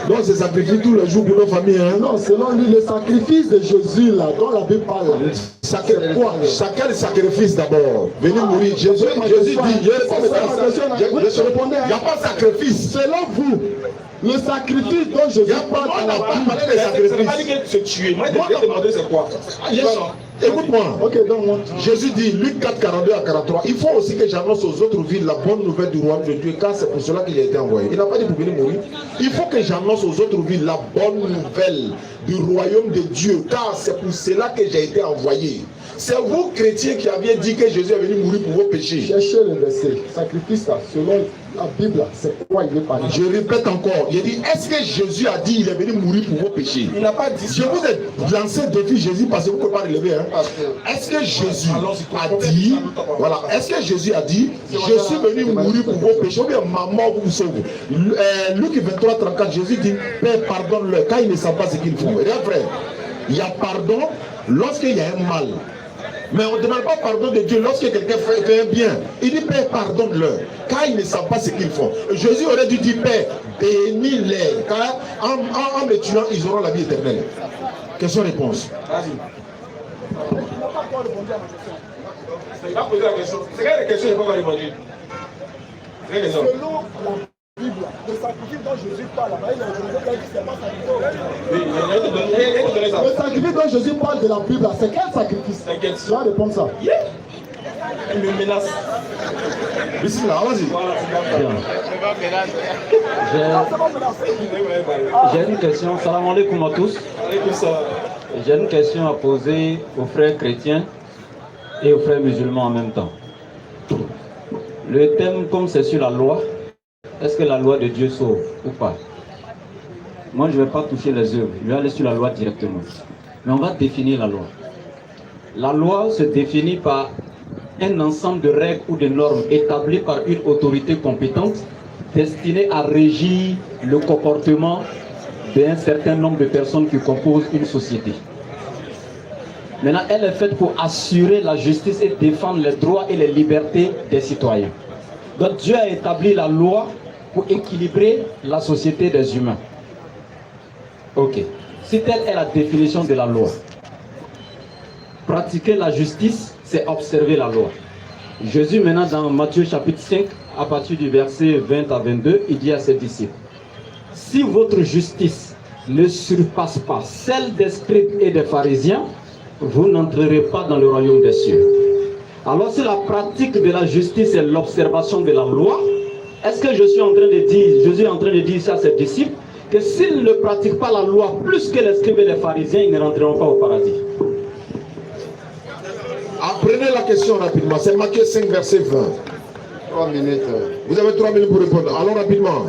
Donc c'est sacrifice tous les jours pour nos familles. Hein? Non, selon lui, le sacrifice de Jésus, là, dont la Bible parle, c'est quoi? Chacun le sacrifice d'abord. Venez mourir. Jésus dit, il n'y a pas de sacrifice. Selon vous, le sacrifice dont Jésus parle, on n'a pas parlé de sacrifice. Ça ne veut pas dire que se tuer. Moi, je vais te demander c'est quoi. Écoute-moi. Ok, donc moi. Jésus dit, Luc 4, 42 à 43, il faut aussi que j'annonce aux autres villes la bonne nouvelle du royaume de Dieu, car c'est pour cela qu'il a été envoyé. Il n'a pas dit pour venir mourir. Il faut que j'annonce aux autres villes la bonne nouvelle du royaume de Dieu, car c'est pour cela que j'ai été envoyé. C'est vous, chrétiens, qui aviez dit que Jésus est venu mourir pour vos péchés. Cherchez le verset. Sacrifice, là, selon la Bible, c'est quoi il est parlé. Je répète encore. Il dit, est-ce que Jésus a dit qu'il est venu mourir pour vos péchés? Il n'a pas dit. Je vous ai lancé défi Jésus parce que vous ne pouvez pas relever. Hein. Est-ce que Jésus a dit, voilà, est-ce que Jésus a dit, je suis venu mourir pour vos péchés, ou bien ma mort vous sauve? Luc 23, 34, Jésus dit, Père, pardonne-leur, car ils ne savent pas ce qu'ils font. Regarde, frère, il y a pardon lorsqu'il y a un mal. Mais on ne demande pas pardon de Dieu lorsque quelqu'un fait un bien. Il dit, Père, pardonne-leur, car ils ne savent pas ce qu'ils font. Jésus aurait dû dire, Père, bénis-les, car en me tuant, ils auront la vie éternelle. Question-réponse. Vas-y. Il va poser la question. C'est quelle question il va répondre? C'est quelle question? Bible, le sacrifice dont Jésus parle, le sacrifice dont Jésus parle de la Bible, c'est quel sacrifice? Tu vas répondre ça. Il me menace. Bismillah, vas-y. J'ai une question. Salam alaikum à tous. J'ai une question à poser aux frères chrétiens et aux frères musulmans en même temps. Le thème, comme c'est sur la loi, est-ce que la loi de Dieu sauve ou pas? Moi, je ne vais pas toucher les œuvres. Je vais aller sur la loi directement. Mais on va définir la loi. La loi se définit par un ensemble de règles ou de normes établies par une autorité compétente destinée à régir le comportement d'un certain nombre de personnes qui composent une société. Maintenant, elle est faite pour assurer la justice et défendre les droits et les libertés des citoyens. Donc Dieu a établi la loi pour équilibrer la société des humains. Ok. Si telle est la définition de la loi, pratiquer la justice, c'est observer la loi. Jésus, maintenant, dans Matthieu chapitre 5, à partir du verset 20 à 22, il dit à ses disciples, si votre justice ne surpasse pas celle des scribes et des pharisiens, vous n'entrerez pas dans le royaume des cieux. Alors si la pratique de la justice est l'observation de la loi, est-ce que Jésus est en train de dire ça à ses disciples, que s'ils ne pratiquent pas la loi plus que les scribes et les pharisiens, ils ne rentreront pas au paradis? Apprenez la question rapidement. C'est Matthieu 5, verset 20. 3 minutes. Vous avez 3 minutes pour répondre. Allons rapidement.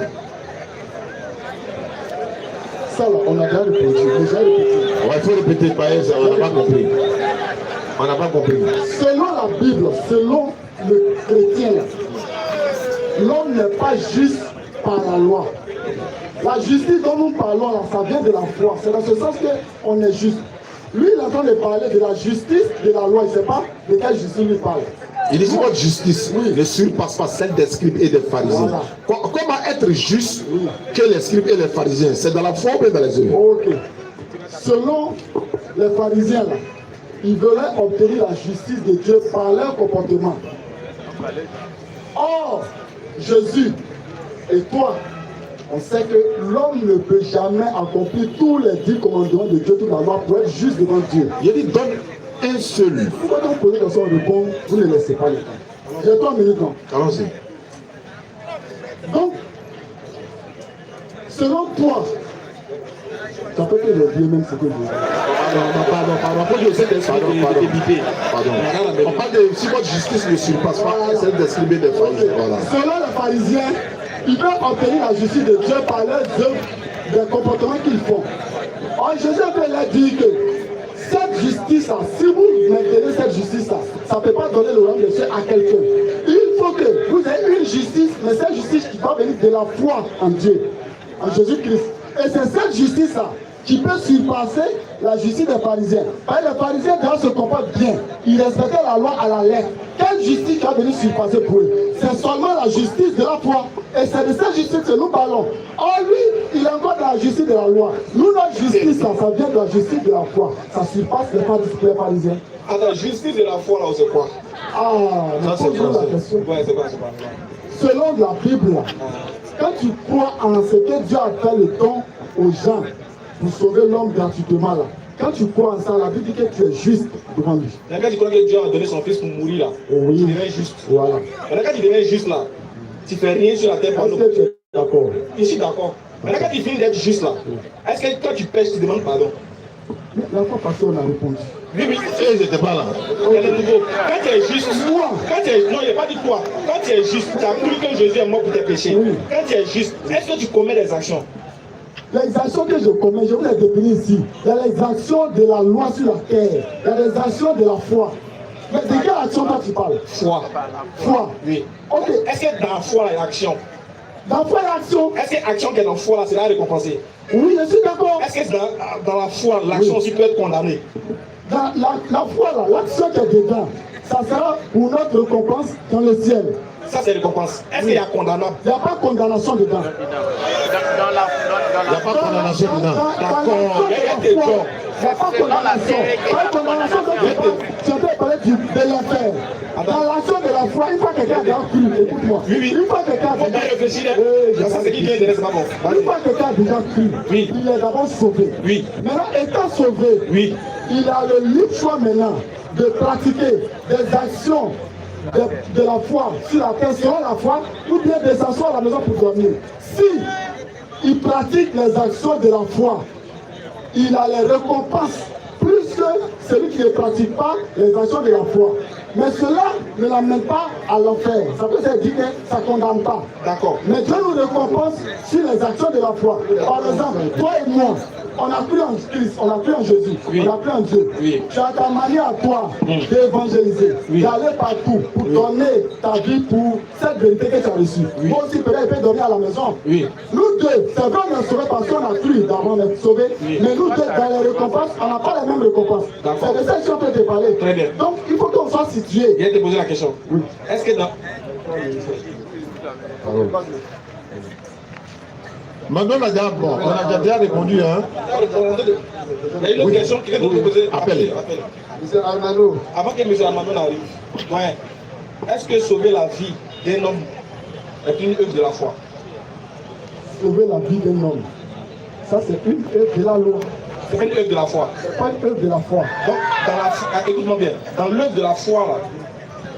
Ça, là, on a déjà répondu. Ouais, il faut répéter, on n'a pas compris. On n'a pas compris. Selon la Bible, selon le chrétien, l'homme n'est pas juste par la loi. La justice dont nous parlons, là, ça vient de la foi. C'est dans ce sens qu'on est juste. Lui, il est en train de parler de la justice de la loi. Il ne sait pas de quelle justice il parle. Il dit votre justice ne surpasse pas celle des scribes et des pharisiens. Voilà. Comment être juste que les scribes et les pharisiens? C'est dans la foi ou dans les œuvres? Ok. Selon les pharisiens, là, ils veulent obtenir la justice de Dieu par leur comportement. Or, Jésus et toi, on sait que l'homme ne peut jamais accomplir tous les 10 commandements de Dieu, toute la loi, pour être juste devant Dieu. Il dit donne un seul. Pourquoi vous posez comme ça, on répond, vous ne laissez pas le temps. J'ai 3 minutes. Allons-y. Donc, selon toi, tu as peut-être oublié même ce que je dis. Pardon. On parle de si votre justice ne surpasse pas celle des scribes et des pharisiens. Voilà. Selon les pharisiens, ils veulent obtenir la justice de Dieu par leurs œuvres, des comportements qu'ils font. Or, Jésus leur dit que cette justice-là, si vous maintenez cette justice-là, ça ne peut pas donner le royaume de Dieu à quelqu'un. Il faut que vous ayez une justice, mais cette justice qui va venir de la foi en Dieu, en Jésus-Christ. Et c'est cette justice-là qui peut surpasser la justice des pharisiens. Parce que les pharisiens doivent se comporter bien. Ils respectaient la loi à la lettre. Quelle justice va venir surpasser pour eux? C'est seulement la justice de la foi. Et c'est de cette justice que nous parlons. Or lui, il a encore de la justice de la loi. Nous, notre justice, là, ça vient de la justice de la foi. Ça surpasse les pharisiens. Ah, la justice de la foi, là, c'est quoi? Ah, ça c'est français. Ouais, c'est pas. Selon la Bible, quand tu crois en ce que Dieu a fait le don aux gens pour sauver l'homme gratuitement, là, Quand tu crois en ça, la Bible dit que tu es juste devant lui. Quand tu crois que Dieu a donné son fils pour mourir là, Oui. tu deviens juste. Voilà. Maintenant, quand tu deviens juste là, tu fais rien sur la terre pour Est-ce que tu es d'accord? Je suis d'accord. Maintenant, quand tu finis d'être juste là, est-ce que quand tu pêches, tu demandes pardon? La fois passée, on a répondu. Oui, oui. Ils n'étaient pas là. Il y a le nouveau. Quand tu es juste, quand tu es, non, il n'y a pas dit toi. Quand tu es juste, tu as cru que Jésus est mort pour tes péchés. Oui. Quand tu es juste, est-ce que tu commets des actions? Les actions que je commets, je vous les définis ici. Il y a les actions de la loi sur la terre. Il y a les actions de la foi. Mais de quelle action toi tu parles? Foi. Foi. Oui. Ok. Est-ce que dans la foi, il y a action? Dans foi et action. Est-ce que l'action qui est dans la foi, là, c'est là récompensé? Oui, je suis d'accord. Est-ce que dans la foi, l'action aussi peut être condamnée? Dans la foi, là, l'action qui est dedans, ça sera pour notre récompense dans le ciel. Ça, c'est récompense. Est-ce qu'il y a condamnable? Il n'y a pas de condamnation dedans. Il n'y a pas de condamnation dedans. D'accord. Il n'y a pas de condamnation. Pas de condamnation, tu as parlé de l'enfer. Dans l'action de la foi, une fois que quelqu'un a déjà cru, écoute-moi. Oui, oui. Une fois que quelqu'un a Faut bien déjà réfléchir. Ça, c'est qui vient de c'est pas bon. Une fois que quelqu'un a déjà cru, Oui. il est d'abord sauvé. Oui. Maintenant, étant sauvé, Oui. il a le libre choix maintenant de pratiquer des actions de la foi sur la terre selon la foi, ou bien de s'asseoir à la maison pour dormir. Si il pratique les actions de la foi, il a les récompenses plus que celui qui ne pratique pas les actions de la foi. Mais cela ne l'amène pas à l'enfer. Ça peut dire que ça ne condamne pas. D'accord. Mais Dieu nous récompense sur les actions de la foi. Par exemple, toi et moi, on a cru en Christ, on a cru en Jésus, Oui. on a cru en Dieu. Oui. Tu as ta manière à toi d'évangéliser, d'aller partout pour donner ta vie pour cette vérité que tu as reçue. Moi aussi, peut-être, il peut donner à la maison. Oui. Nous deux, c'est vrai, on est sauvés parce qu'on a cru d'avant d'être sauvés. Mais nous deux, dans les récompenses, on n'a pas les mêmes récompenses. D'accord. C'est de ça que je peux te parler. Très bien. Donc, il faut qu'on soit situé. Je vais te poser la question. Oui. Est-ce que dans... Maintenant, on a déjà répondu. Hein? Il y a une autre question qui vient de te poser. Appelle. Monsieur Armano. Avant que M. Armando n'arrive, ouais. Est-ce que sauver la vie d'un homme est une œuvre de la foi? Sauver la vie d'un homme. Ça, c'est une œuvre de la loi. C'est une œuvre de la foi. C'est pas une œuvre de la foi. Donc, écoute-moi bien, dans l'œuvre de la foi, là,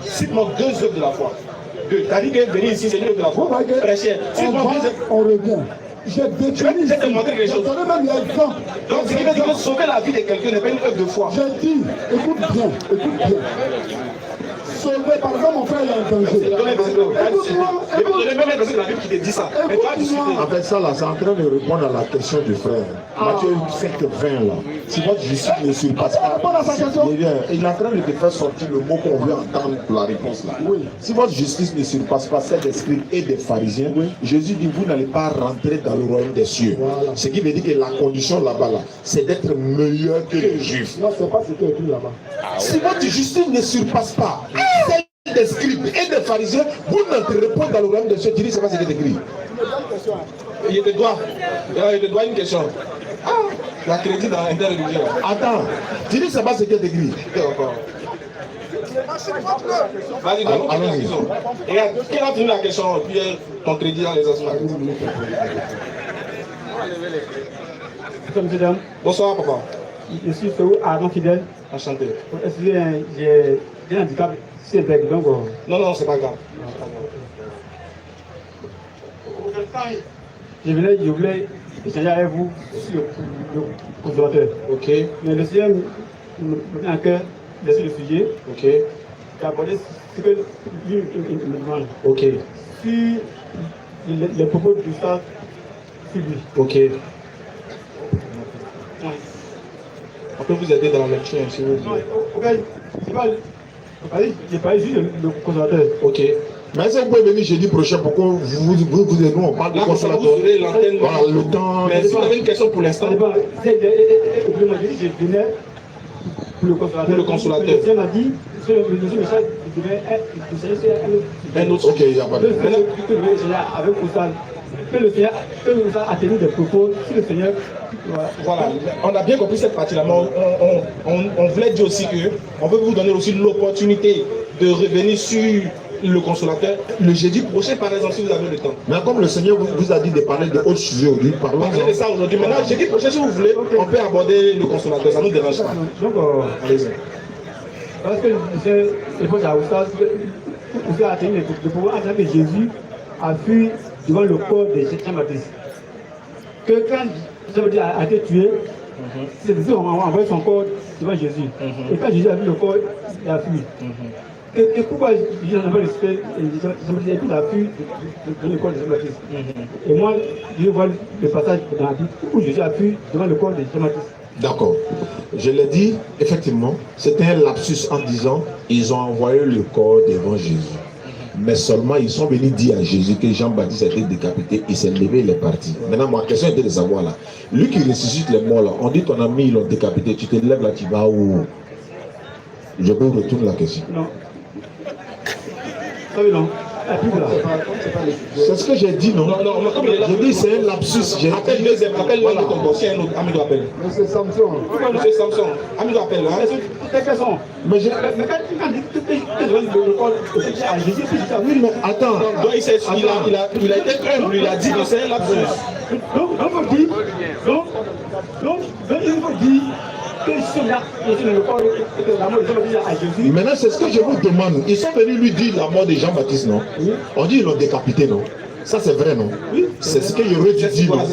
cite-moi deux œuvres de la foi. Deux. Tu as dit que venir ici, c'est une œuvre de la foi. Prêcher. Cite-moi deux œuvres. On revient. J'ai défini. Je vais te montrer quelque chose. Je donne même l'exemple. Donc, ce qui veut dire que sauver la vie de quelqu'un n'est pas une œuvre de foi. J'ai dit, écoute bien. Sauver, par exemple, mon frère, il est en danger. Écoute-moi, Je vais même mettre la Bible qui te dit ça. Mais tu as discuté. En fait, ça là, c'est en train de répondre à la question du frère. Matthieu 7, 20 là. Si votre justice ne surpasse pas, il est en train de te faire sortir le mot qu'on veut entendre pour la réponse là. Oui. Si votre justice ne surpasse pas celle des scribes et des pharisiens, Jésus dit vous n'allez pas rentrer dans le royaume des cieux. Voilà. Ce qui veut dire que la condition là-bas, là, c'est d'être meilleur que les juifs. Non, c'est pas ce qui est écrit là-bas. Si votre justice ne surpasse pas celle des scribes et des pharisiens, vous n'entrerez pas dans le royaume des cieux. Tu dis, c'est pas ce qui est écrit. Il te doit une question. La crédit dans l'interreligion. Attends, tu dis, c'est pas ce qui est écrit. Vas-y, donne-nous la question. Regarde, quelle a fini la question, puis ton crédit dans les assemblées. Bonsoir, papa. Je suis Féou Armand Fidèle. Enchanté. J'ai un handicap, c'est bec, donc. Non, c'est pas grave. Je voulais échanger avec vous sur le consommateur. Ok, Mais le Seigneur me met en cœur de ce sujet. ok, J'ai abordé ce que lui me demande. ok, Si les propos du staff sur lui. ok. On peut vous aider dans la lecture, s'il vous Non, plaît. ok, j'ai parlé juste le consommateur. Ok. Mais est-ce que vous pouvez venir jeudi prochain pour que vous et nous on parle du Là, comme ça, vous consolateur? aurez l'antenne. Voilà, le temps. Mais si vous avez une question pour l'instant, Ça dépend. Je venais pour le consolateur. Pour le consolateur. Le Seigneur m'a dit, le message, je devais un autre. Ok, il n'y a pas de problème. avec Ousal. Que le Seigneur a tenu des propos sur le Seigneur. Voilà, on a bien compris cette partie-là, mais on voulait dire aussi qu'on veut vous donner aussi l'opportunité de revenir sur le consolateur le jeudi prochain, par exemple, si vous avez le temps. Mais comme le Seigneur vous a dit de parler de autres sujets aujourd'hui, parlons de ça aujourd'hui. Maintenant, jeudi prochain, si vous voulez, on peut aborder le consolateur, ça ne nous dérange pas. Donc, allez-y. Parce que je pose à Oustaz, vous avez atteint le pouvoir en tant que Jésus a fui devant le corps de Jean-Baptiste. Que quand Jean-Baptiste a été tué, c'est dit on a envoyé son corps devant Jésus. Et quand Jésus a vu le corps, il a fui. Et pourquoi Jésus n'a pas respecté Jean-Baptiste, il a fui devant le corps de Jean-Baptiste. Et moi, je vois le passage dans la Bible où Jésus a fui devant le corps de Jean-Baptiste. D'accord. Je l'ai dit, effectivement, c'était un lapsus en disant ils ont envoyé le corps devant Jésus. Mais seulement ils sont venus dire à Jésus que Jean-Baptiste a été décapité, il s'est levé, il est parti. Maintenant, ma question était de savoir là, lui qui ressuscite les morts là, on dit ton ami ils l'ont décapité, tu te lèves là, tu vas où? Je vous retourne la question. Non. Ah oui, non. C'est ce que j'ai dit, non? Non, comme il est là. Je dis c'est un lapsus. Appelle deuxième, appelle l'un de ton boss, un autre, Amidou appelle. Monsieur Samson. Pourquoi Monsieur Samson? Amidou appelle, hein? Mais je... Oui, mais attends. Donc il a été humble, il a dit que c'est un lapsus. Donc il faut dire que maintenant, c'est ce que je vous demande. Ils sont venus lui dire la mort de Jean-Baptiste, non? Oui. On dit qu'ils l'ont décapité, non? Ça, c'est vrai, non? Oui. C'est ce qu'il aurait dû dire, non?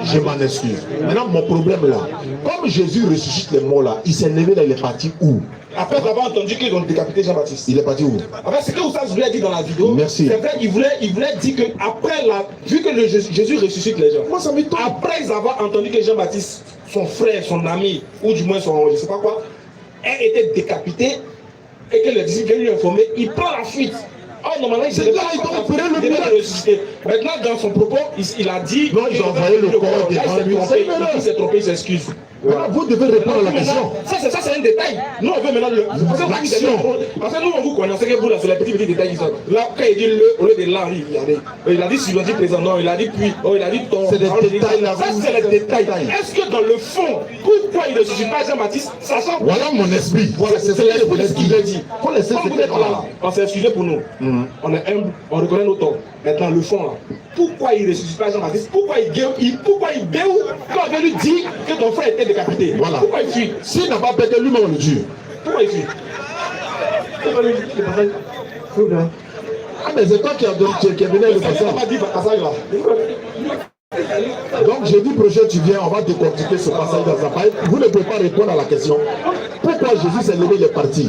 Je m'en excuse. Maintenant, mon problème là, comme Jésus ressuscite les morts là, il s'est levé là, il est parti où? Après avoir entendu qu'ils ont décapité Jean-Baptiste. Il est parti où? Après, ce que Oussaz voulait dire dans la vidéo, merci. C'est vrai, il voulait dire que après vu que Jésus ressuscite les gens, moi ça m'étonne. Après avoir entendu que Jean-Baptiste, son frère, son ami, ou du moins son, je sais pas quoi, a été décapité, et que les disciples viennent lui informer, il prend la fuite. Oh, normalement, il devait ressusciter. Maintenant, dans son propos, il a dit. Non, ils ont envoyé le corps devant lui. Il s'est trompé, il s'excuse. Voilà, vous devez répondre à la question. Ça, c'est un détail. Nous, on veut maintenant le. Parce que nous, on vous connaît, que vous, là, sur les petits détails qui sont. Là, quand il dit le, au lieu de là, il a dit si, il a dit présent, non, il a dit puis, il a dit ton. C'est des détails là. Ça, c'est les détails. Est-ce que dans le fond, pourquoi il ne suscite pas Jean-Baptiste, sachant. Voilà mon esprit. Voilà, c'est l'esprit qui l'a dit. Faut laisser on s'est excusé pour nous. On est humble, on reconnaît nos torts. Maintenant, le fond, là. Pourquoi il ne ressuscite pas Jean-Baptiste? Pourquoi il béou quand on vient lui dire que ton frère était décapité? Voilà. Pourquoi il fuit? S'il n'a pas pété, lui-même on le tue. Pourquoi il fuit? Ah, mais c'est toi qui as venu le passage. Donc, jeudi prochain, tu viens, on va décortiquer ce passage dans sa page. Vous ne pouvez pas répondre à la question. Pourquoi Jésus s'est levé, il est parti?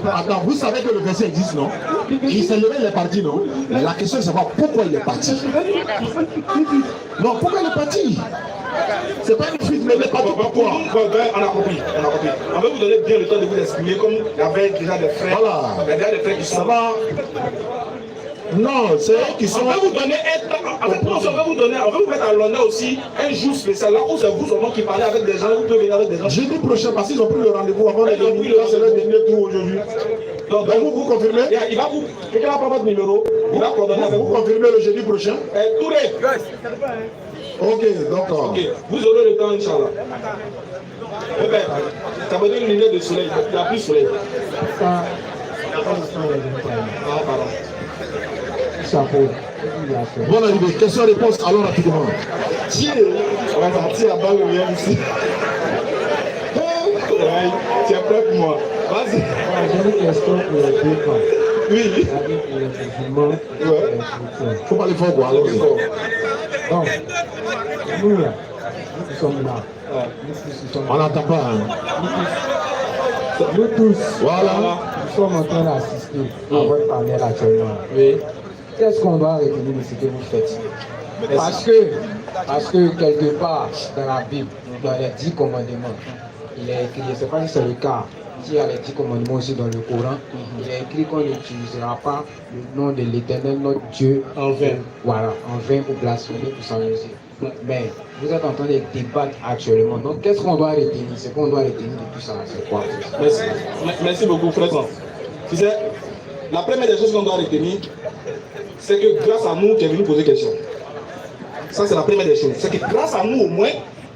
Attends, vous savez que le verset existe, non? Il s'est levé, il est parti, non? Mais la question est de savoir pourquoi il est parti. Non, pourquoi il est parti? C'est pas une fuite, mais il est parti pourquoi? On a compris. On va vous donner bien le temps de vous exprimer comme il y avait déjà des frères. Voilà. Il y a déjà des frères qui sont. Ça va. Non, c'est eux qui sont. On va vous donner en fait, on va vous mettre à l'honneur aussi un jour spécial là où c'est vous seulement qui parlez avec des gens, vous pouvez venir avec des gens. Jeudi prochain, parce qu'ils ont pris le rendez-vous avant les demi, c'est le dernier tour aujourd'hui. Donc vous confirmez? Il va vous. Quelqu'un n'a pas votre numéro, il va coordonner avec vous. Vous confirmez le jeudi prochain? Touré. Ok, d'accord. Ok, vous aurez le temps, Inch'Allah. Eh bien, ça me donne une lumière de soleil, il n'y a plus de soleil. Ah, pardon. Bonne arrivée. Question-réponse, alors rapidement. On va partir à bas le rien ici. Tu es prêt pour moi? Vas-y. J'ai une question pour les deux camps. Oui. Avec les musulmans et les chrétiens. Faut parler fort, quoi. Alors, donc, nous là, nous sommes là. on n'entend pas. Nous tous, Voilà. nous sommes en train d'assister à votre panel actuellement. Oui. Qu'est-ce qu'on doit retenir de ce que vous faites? Parce que quelque part dans la Bible, dans les 10 commandements, il est écrit, je ne sais pas si c'est le cas, il y a les 10 commandements aussi dans le Coran, il est écrit qu'on n'utilisera pas le nom de l'Éternel, notre Dieu, en vain. Voilà, en vain pour blasphémer, pour s'amuser. Mais vous êtes en train de débattre actuellement. Donc qu'est-ce qu'on doit retenir? Ce qu'on doit retenir de tout ça, c'est quoi? Merci beaucoup, frère. Tu sais, la première des choses qu'on doit retenir, c'est que grâce à nous, tu es venu poser question. Ça, c'est la première des choses. C'est que grâce à nous, au moins,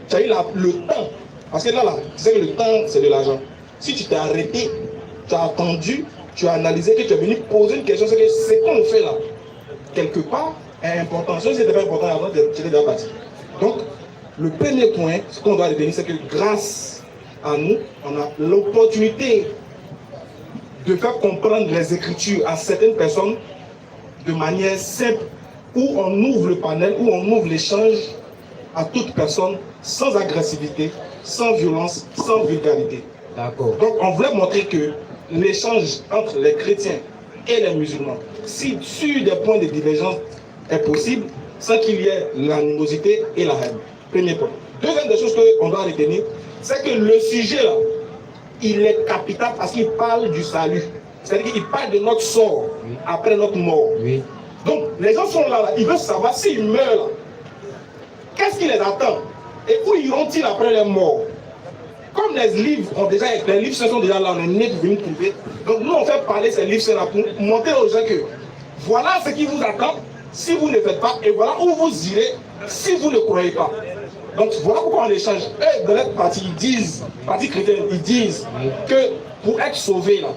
tu as eu le temps. Parce que là, tu sais que le temps, c'est de l'argent. Si tu t'es arrêté tu as attendu, tu as analysé, que tu es venu poser une question, c'est que ce qu'on fait là, quelque part, est important. Si c'était pas important avant de tirer de la partie. Donc, le premier point, ce qu'on doit retenir, c'est que grâce à nous, on a l'opportunité de faire comprendre les Écritures à certaines personnes de manière simple, où on ouvre le panel, où on ouvre l'échange à toute personne, sans agressivité, sans violence, sans vulgarité. D'accord. Donc on voulait montrer que l'échange entre les chrétiens et les musulmans, si sur des points de divergence est possible, sans qu'il y ait l'animosité et la haine. Premier point. Deuxième des choses qu'on doit retenir, c'est que le sujet là, il est capital parce qu'il parle du salut. C'est-à-dire qu'il parle de notre sort après notre mort. Oui. Donc les gens sont là, ils veulent savoir s'ils meurent là, qu'est-ce qui les attend et où iront-ils après leur mort. Comme les livres ont déjà, les livres sont déjà là, on est né pour venir trouver. Donc nous on fait parler ces livres là pour montrer aux gens que voilà ce qui vous attend si vous ne faites pas et voilà où vous irez si vous ne croyez pas. Donc voilà pourquoi on échange. Eux, dans notre partie, ils disent, partie chrétienne, ils disent que pour être sauvé là,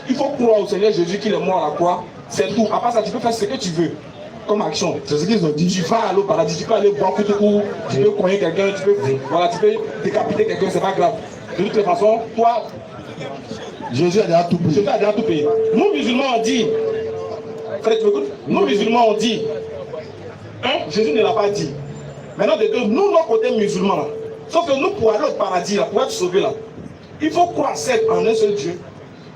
il faut croire au Seigneur Jésus qui est mort à la croix, c'est tout. À part ça, tu peux faire ce que tu veux comme action. C'est ce qu'ils ont dit. Tu vas aller au paradis, tu peux aller boire tout coup, tu peux cogner quelqu'un, tu peux, voilà, tu peux décapiter quelqu'un, c'est pas grave. De toute façon, toi, Jésus a déjà tout payé. Jésus a déjà tout payé. Nous musulmans on dit, frère, tu m'écoutes? Nous musulmans on dit, Jésus ne l'a pas dit. Maintenant, de deux, nous, notre côté musulman, là, sauf que nous, pour aller au paradis, là, pour être sauvés, là, il faut croire en un seul Dieu,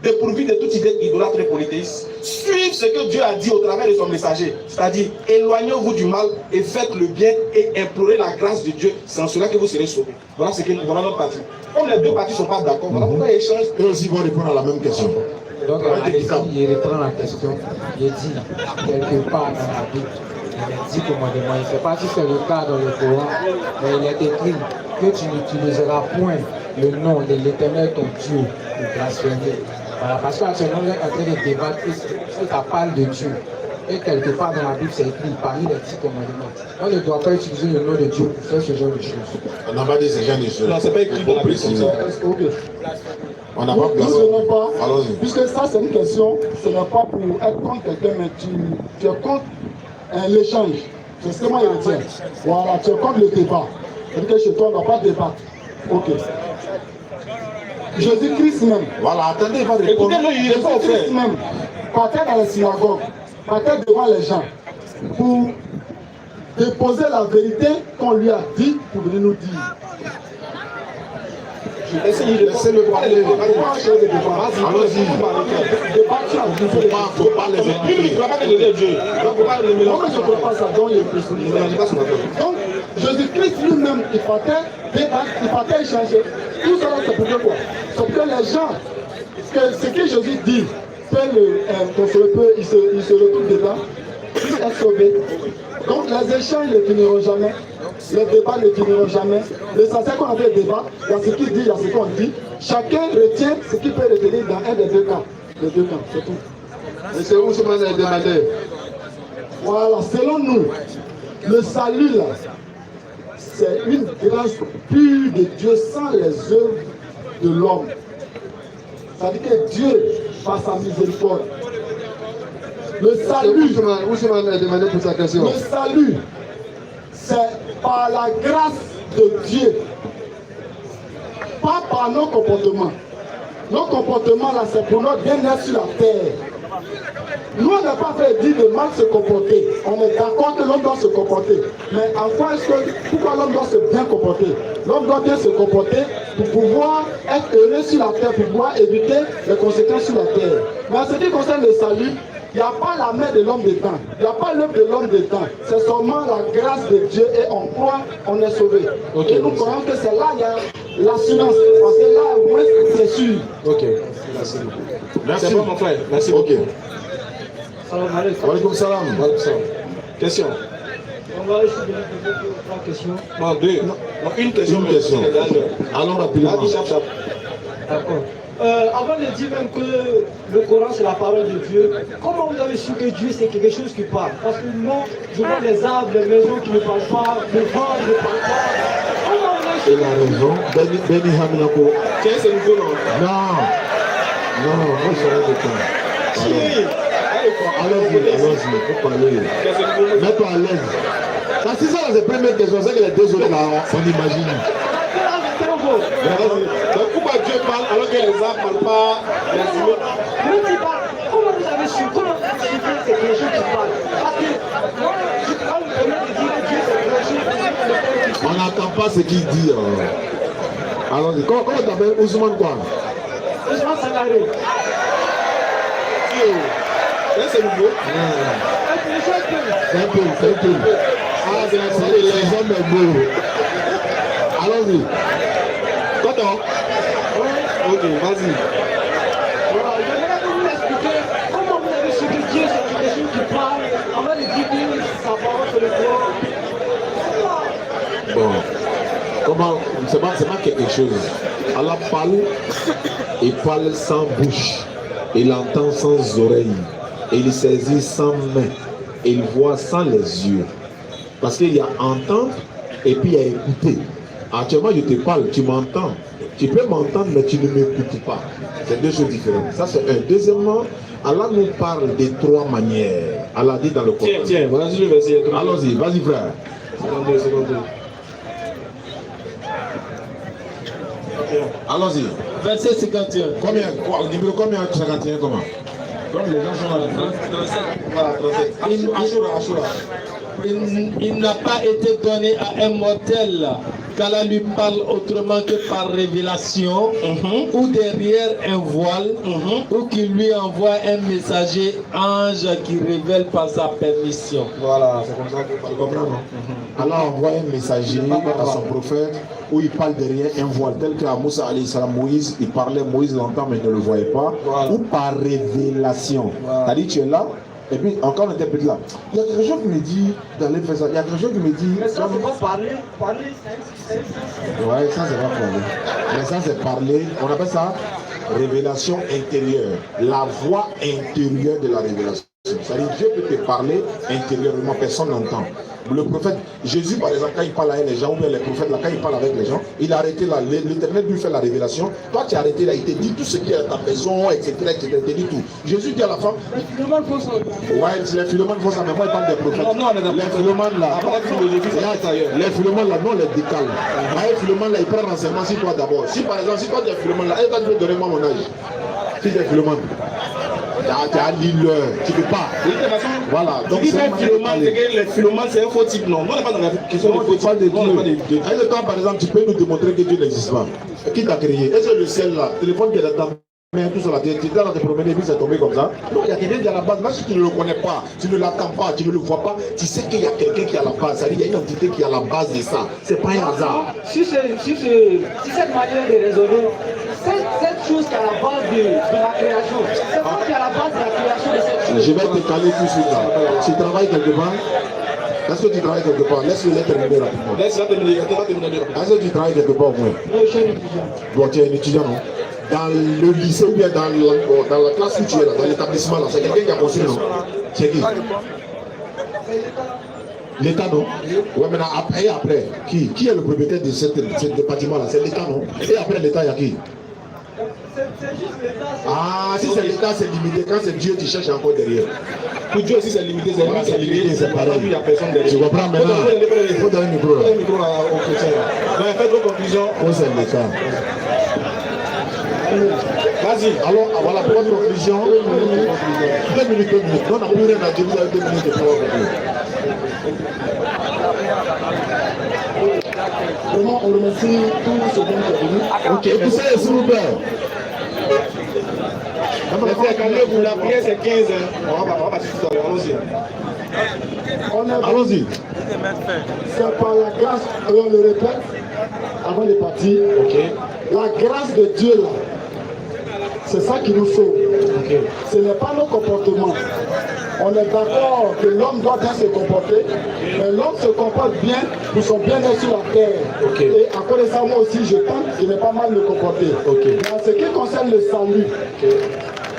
dépourvu de toute idée idolâtre et polythéiste. Suivre ce que Dieu a dit au travers de son messager, c'est-à-dire éloignez-vous du mal et faites le bien et implorez la grâce de Dieu. C'est en cela que vous serez sauvés. Voilà ce que voilà notre partie. Comme les deux parties ne sont pas d'accord, voilà pourquoi ils échangent. Eux aussi vont répondre à la même question. Donc, il reprend la question. Il dit quelque part dans la Bible, il est dit commandements. Il ne sait pas si c'est le cas dans le Coran, mais il est écrit que tu n'utiliseras point le nom de l'Éternel ton Dieu pour blasphémer. Voilà, parce qu'actuellement, on est en train de débattre si ça parle de Dieu. Et quelque part dans la Bible, c'est écrit parmi les 10 commandements. On ne doit pas utiliser le nom de Dieu pour faire ce genre de choses. On n'a pas dit ce genre de choses. Non, c'est pas écrit dans la Bible comme ça. Ok. On n'a pas placé. Nous ne venons pas, Allons-y. puisque ça c'est une question, ce n'est pas pour être contre quelqu'un, mais tu es contre l'échange. C'est ce que moi je retiens. Voilà, tu es contre le débat. C'est-à-dire que chez toi, on ne va pas débattre. Ok. Jésus-Christ même. Voilà, attendez, il va répondre. Écoutez-le, il répond au frère. Jésus-Christ même partait dans les synagogues, partait devant les gens pour déposer la vérité qu'on lui a dit pour venir nous dire. Laissez-le parler. Allons-y. Il ne faut pas les écouter. Donc, Jésus-Christ lui-même, il partait débattre, il partait échanger. Tout cela, c'est pour quoi? C'est pour que les gens, que ce que Jésus dit, il se retrouve dedans, puisse être sauvé. Donc, les échanges ne finiront jamais. Les débats ne finiront jamais. L'essentiel qu'on avait débat, il y a ce qu'il dit, il y a ce qu'on dit. Chacun retient ce qu'il peut retenir dans un des deux cas. Les deux cas, c'est tout. Et c'est où ce qu'on a demandé? Voilà, selon nous, le salut là, c'est une grâce pure de Dieu sans les œuvres de l'homme. Ça veut dire que Dieu, par sa miséricorde, le salut, Où se m'a demandé pour sa question? le salut, c'est par la grâce de Dieu, pas par nos comportements. Nos comportements là, c'est pour notre bien-être sur la terre. Nous, on n'a pas fait dire de mal se comporter. On est d'accord que l'homme doit se comporter. Mais en quoi est-ce que, pourquoi l'homme doit se bien comporter? L'homme doit bien se comporter pour pouvoir être heureux sur la terre, pour pouvoir éviter les conséquences sur la terre. Mais en ce qui concerne le salut, il n'y a pas la main de l'homme dedans. Il n'y a pas l'œuvre de l'homme dedans. C'est seulement la grâce de Dieu et on croit, on est sauvé. Et nous croyons que c'est là, il y a l'assurance. Parce que là, au moins, c'est sûr. Ok, merci. Merci beaucoup, mon frère. Merci beaucoup. Salam alaikum. Wa alaykoum salam. Question. On va essayer de poser 3 questions. Non, deux. Non, une question. Une question. Allons rapidement. D'accord. Avant de dire même que le Coran c'est la parole de Dieu, comment vous avez su que Dieu c'est quelque chose qui parle? Parce que moi, je vois les arbres, les maisons qui ne parlent pas, le vent ne parle pas. Comment vous avez su? Il a raison. Benny Haminako. Tiens, c'est nouveau, non? Non. Non, moi je serai de toi. Allons-y, faut parler. Mets-toi à l'aise. Parce que ça, c'est la première question, c'est que les deux autres là, on imagine. Donc pourquoi Dieu parle alors que les arbres ne parlent pas les humains? Comment vous avez su, comment vous avez su que c'est Création qui parle? Parce que moi, je parle le premier de dire que Dieu c'est Création. On n'entend pas ce qu'il dit. Alors, comment t'appelles Ousmane quoi? Ousmane Sangaré. C'est nouveau. C'est un peu. Ah, c'est les hommes beaux. Allons-y. Tonton. Ok, vas-y. Voilà, je voudrais que vous expliquer comment vous avez su que Dieu c'est Création qui parle avant de dire que sa parole c'est le Coran. Bon. Comment? C'est pas quelque chose. Allah parle, il parle sans bouche. Il entend sans oreille. Il saisit sans main. Il voit sans les yeux. Parce qu'il y a entendre et puis il y a écouter. Actuellement, je te parle, tu m'entends. Tu peux m'entendre, mais tu ne m'écoutes pas. C'est deux choses différentes. Ça, c'est un. Deuxièmement, Allah nous parle de trois manières. Allah dit dans le Coran. Tiens, vas-y le verset. Allons-y, vas-y frère. 52. Allons-y. Verset 51. Combien? Numéro combien? 51 comment? Comme les gens sont là. Voilà, 37. Ashura. Il n'a pas été donné à un mortel qu'Allah lui parle autrement que par révélation ou derrière un voile ou qu'il lui envoie un messager ange qui révèle par sa permission. Voilà, c'est comme ça que tu comprends. Allah envoie un messager à son prophète où il parle derrière un voile tel qu'à Moussa alayhi salam, Moïse, il parlait, Moïse l'entend mais ne le voyait pas, ou par révélation. C'est-à-dire tu es là. Et puis encore on interprète là. Il y a quelque chose qui me dit dans les faits, il y a quelque chose qui me dit. Mais ça, c'est pas parler. Ouais, ça c'est pas parler. Mais ça c'est parler. On appelle ça révélation intérieure. La voix intérieure de la révélation. C'est-à-dire Dieu peut te parler intérieurement, personne n'entend. Le prophète, Jésus par exemple, quand il parle avec les gens, ou bien les prophètes là, quand il parle avec les gens, il a arrêté là, l'Éternel lui fait la révélation. Toi tu as arrêté là, il te dit tout ce qui est à ta maison, etc. Il te dit tout. Jésus dit à la fin. Les Philomanes font ça. Ouais, les Philomanes font ça, mais moi il parle des prophètes. Non, les Philomanes là, les Philomanes là, non, les décale. Les Philomanes là, il prend renseignement sur toi d'abord. Si par exemple, si toi tu es Philomanes là, tu peux donner moi mon âge. Si tu es Philomanes. Tu as lu l'heure, tu ne peux pas. Voilà. Donc, si les Philomanes, c'est un faux type, non. On n'est pas dans la question de faux type. Est-ce que toi, par exemple, tu peux nous démontrer que Dieu n'existe pas? Qui t'a créé? Est-ce que le ciel là, le téléphone qui est là-dedans, tout ça là, tu es là de te promener et puis c'est tombé comme ça? Non, il y a quelqu'un qui est à la base. Même si tu ne le connais pas, tu ne l'attends pas, tu ne le vois pas, tu sais qu'il y a quelqu'un qui est à la base. C'est-à-dire qu'il y a une entité qui est à la base de ça. C'est pas un hasard. Si cette manière de raisonner, cette chose qui est à la base de la création, c'est quoi qui est à la base de la création de cette chose? Je vais te caler tout de suite là. Tu travailles quelque part? Est-ce que tu travailles quelque part? Laisse-le terminer rapidement. Laisse-le terminer. Est-ce que tu travailles quelque part au moins? Non, je suis un étudiant. Bon, tu es un étudiant, non? Dans le lycée ou bien dans la classe où tu es là, dans l'établissement là, c'est quelqu'un qui a construit, non? C'est qui? L'État, non? Ouais, maintenant, après, qui est le propriétaire de ce bâtiment là? C'est l'État, non? Et après l'État, il y a qui? C'est juste l'État. Ah, si c'est l'État, c'est limité. Quand c'est Dieu, tu cherches encore derrière. Pour Dieu aussi, c'est limité. C'est limité, c'est pareil. Il n'y a personne derrière. Tu comprends maintenant? Il faut donner un micro là. Donne un micro au chrétien. Donc, faites vos conclusions. Oh, c'est l'État. Vas-y. Alors, voilà, pour votre conclusion. 2 minutes. Non, on n'a plus rien à dire. Vous avez 2 minutes de pouvoir conclure. Vraiment, on remercie tous ceux qui sont venus. Ok, écoutez, s'il vous plaît. Calmez-vous, la prière c'est 15. On va partir tout à l'heure. Allons-y. Allons-y. C'est par la grâce, on le répète, avant de partir. Ok. La grâce de Dieu là, c'est ça qui nous sauve. Ok. Ce n'est pas nos comportements. On est d'accord que l'homme doit bien se comporter, mais l'homme se comporte bien pour son bien-être sur la terre. Okay. Et à cause de ça, moi aussi, je tente de ne pas mal me comporter. Okay. Mais en ce qui concerne le salut,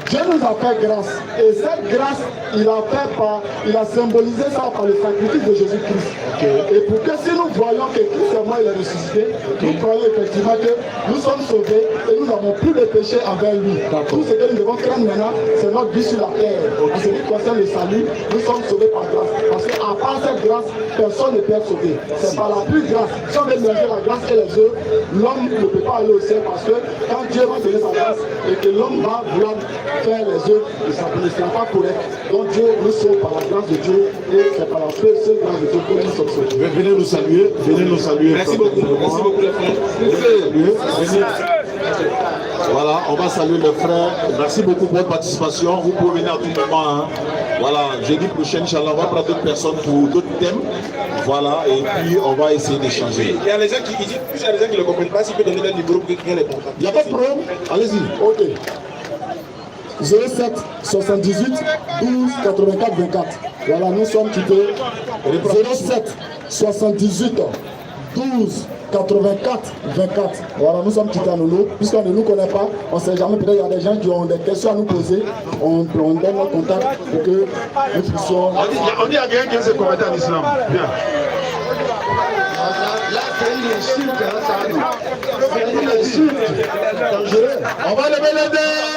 Dieu nous a fait grâce. Et cette grâce, il a symbolisé ça par le sacrifice de Jésus-Christ. Et pour que si nous voyons que Christ est mort, il est ressuscité, nous croyons effectivement que nous sommes sauvés et nous n'avons plus de péché envers lui. Tout ce que nous devons craindre maintenant, c'est notre vie sur la terre. En ce qui concerne le salut, nous sommes sauvés par grâce. Parce qu'à part cette grâce, personne ne peut être sauvé. C'est par la plus grâce. Si on veut mélanger la grâce et les œuvres, l'homme ne peut pas aller au ciel parce que quand Dieu va donner sa grâce et que l'homme va vouloir faire les œuvres, ça ne sera pas correct. Donc Dieu nous sauve par la grâce de Dieu et c'est par la seule grâce de Dieu que nous sommes sauvés. Venez nous saluer, venez nous saluer. Merci beaucoup les frères. Voilà, on va saluer le frère. Merci beaucoup pour votre participation. Vous pouvez venir à tout moment. Hein. Voilà, jeudi prochain, Inch'Allah, on va prendre d'autres personnes pour d'autres thèmes. Voilà, et puis on va essayer d'échanger. Il y a les gens qui ne le comprennent pas, s'ils peuvent donner leur numéro pour qu'ils les contactent. Il n'y a pas de problème. Allez-y. Ok. 07 78 12 84 24. Voilà, nous sommes quittés. 07 78 12 84 24. Voilà, nous sommes quittés à Noulou. Puisqu'on ne nous connaît pas, on ne sait jamais. Peut-être il y a des gens qui ont des questions à nous poser. On donne notre contact pour que nous puissions. On dit à quelqu'un qui se convertit en islam. Bien. Là, c'est une insulte, hein, ça. C'est une insulte dangereuse. On va lever les deux.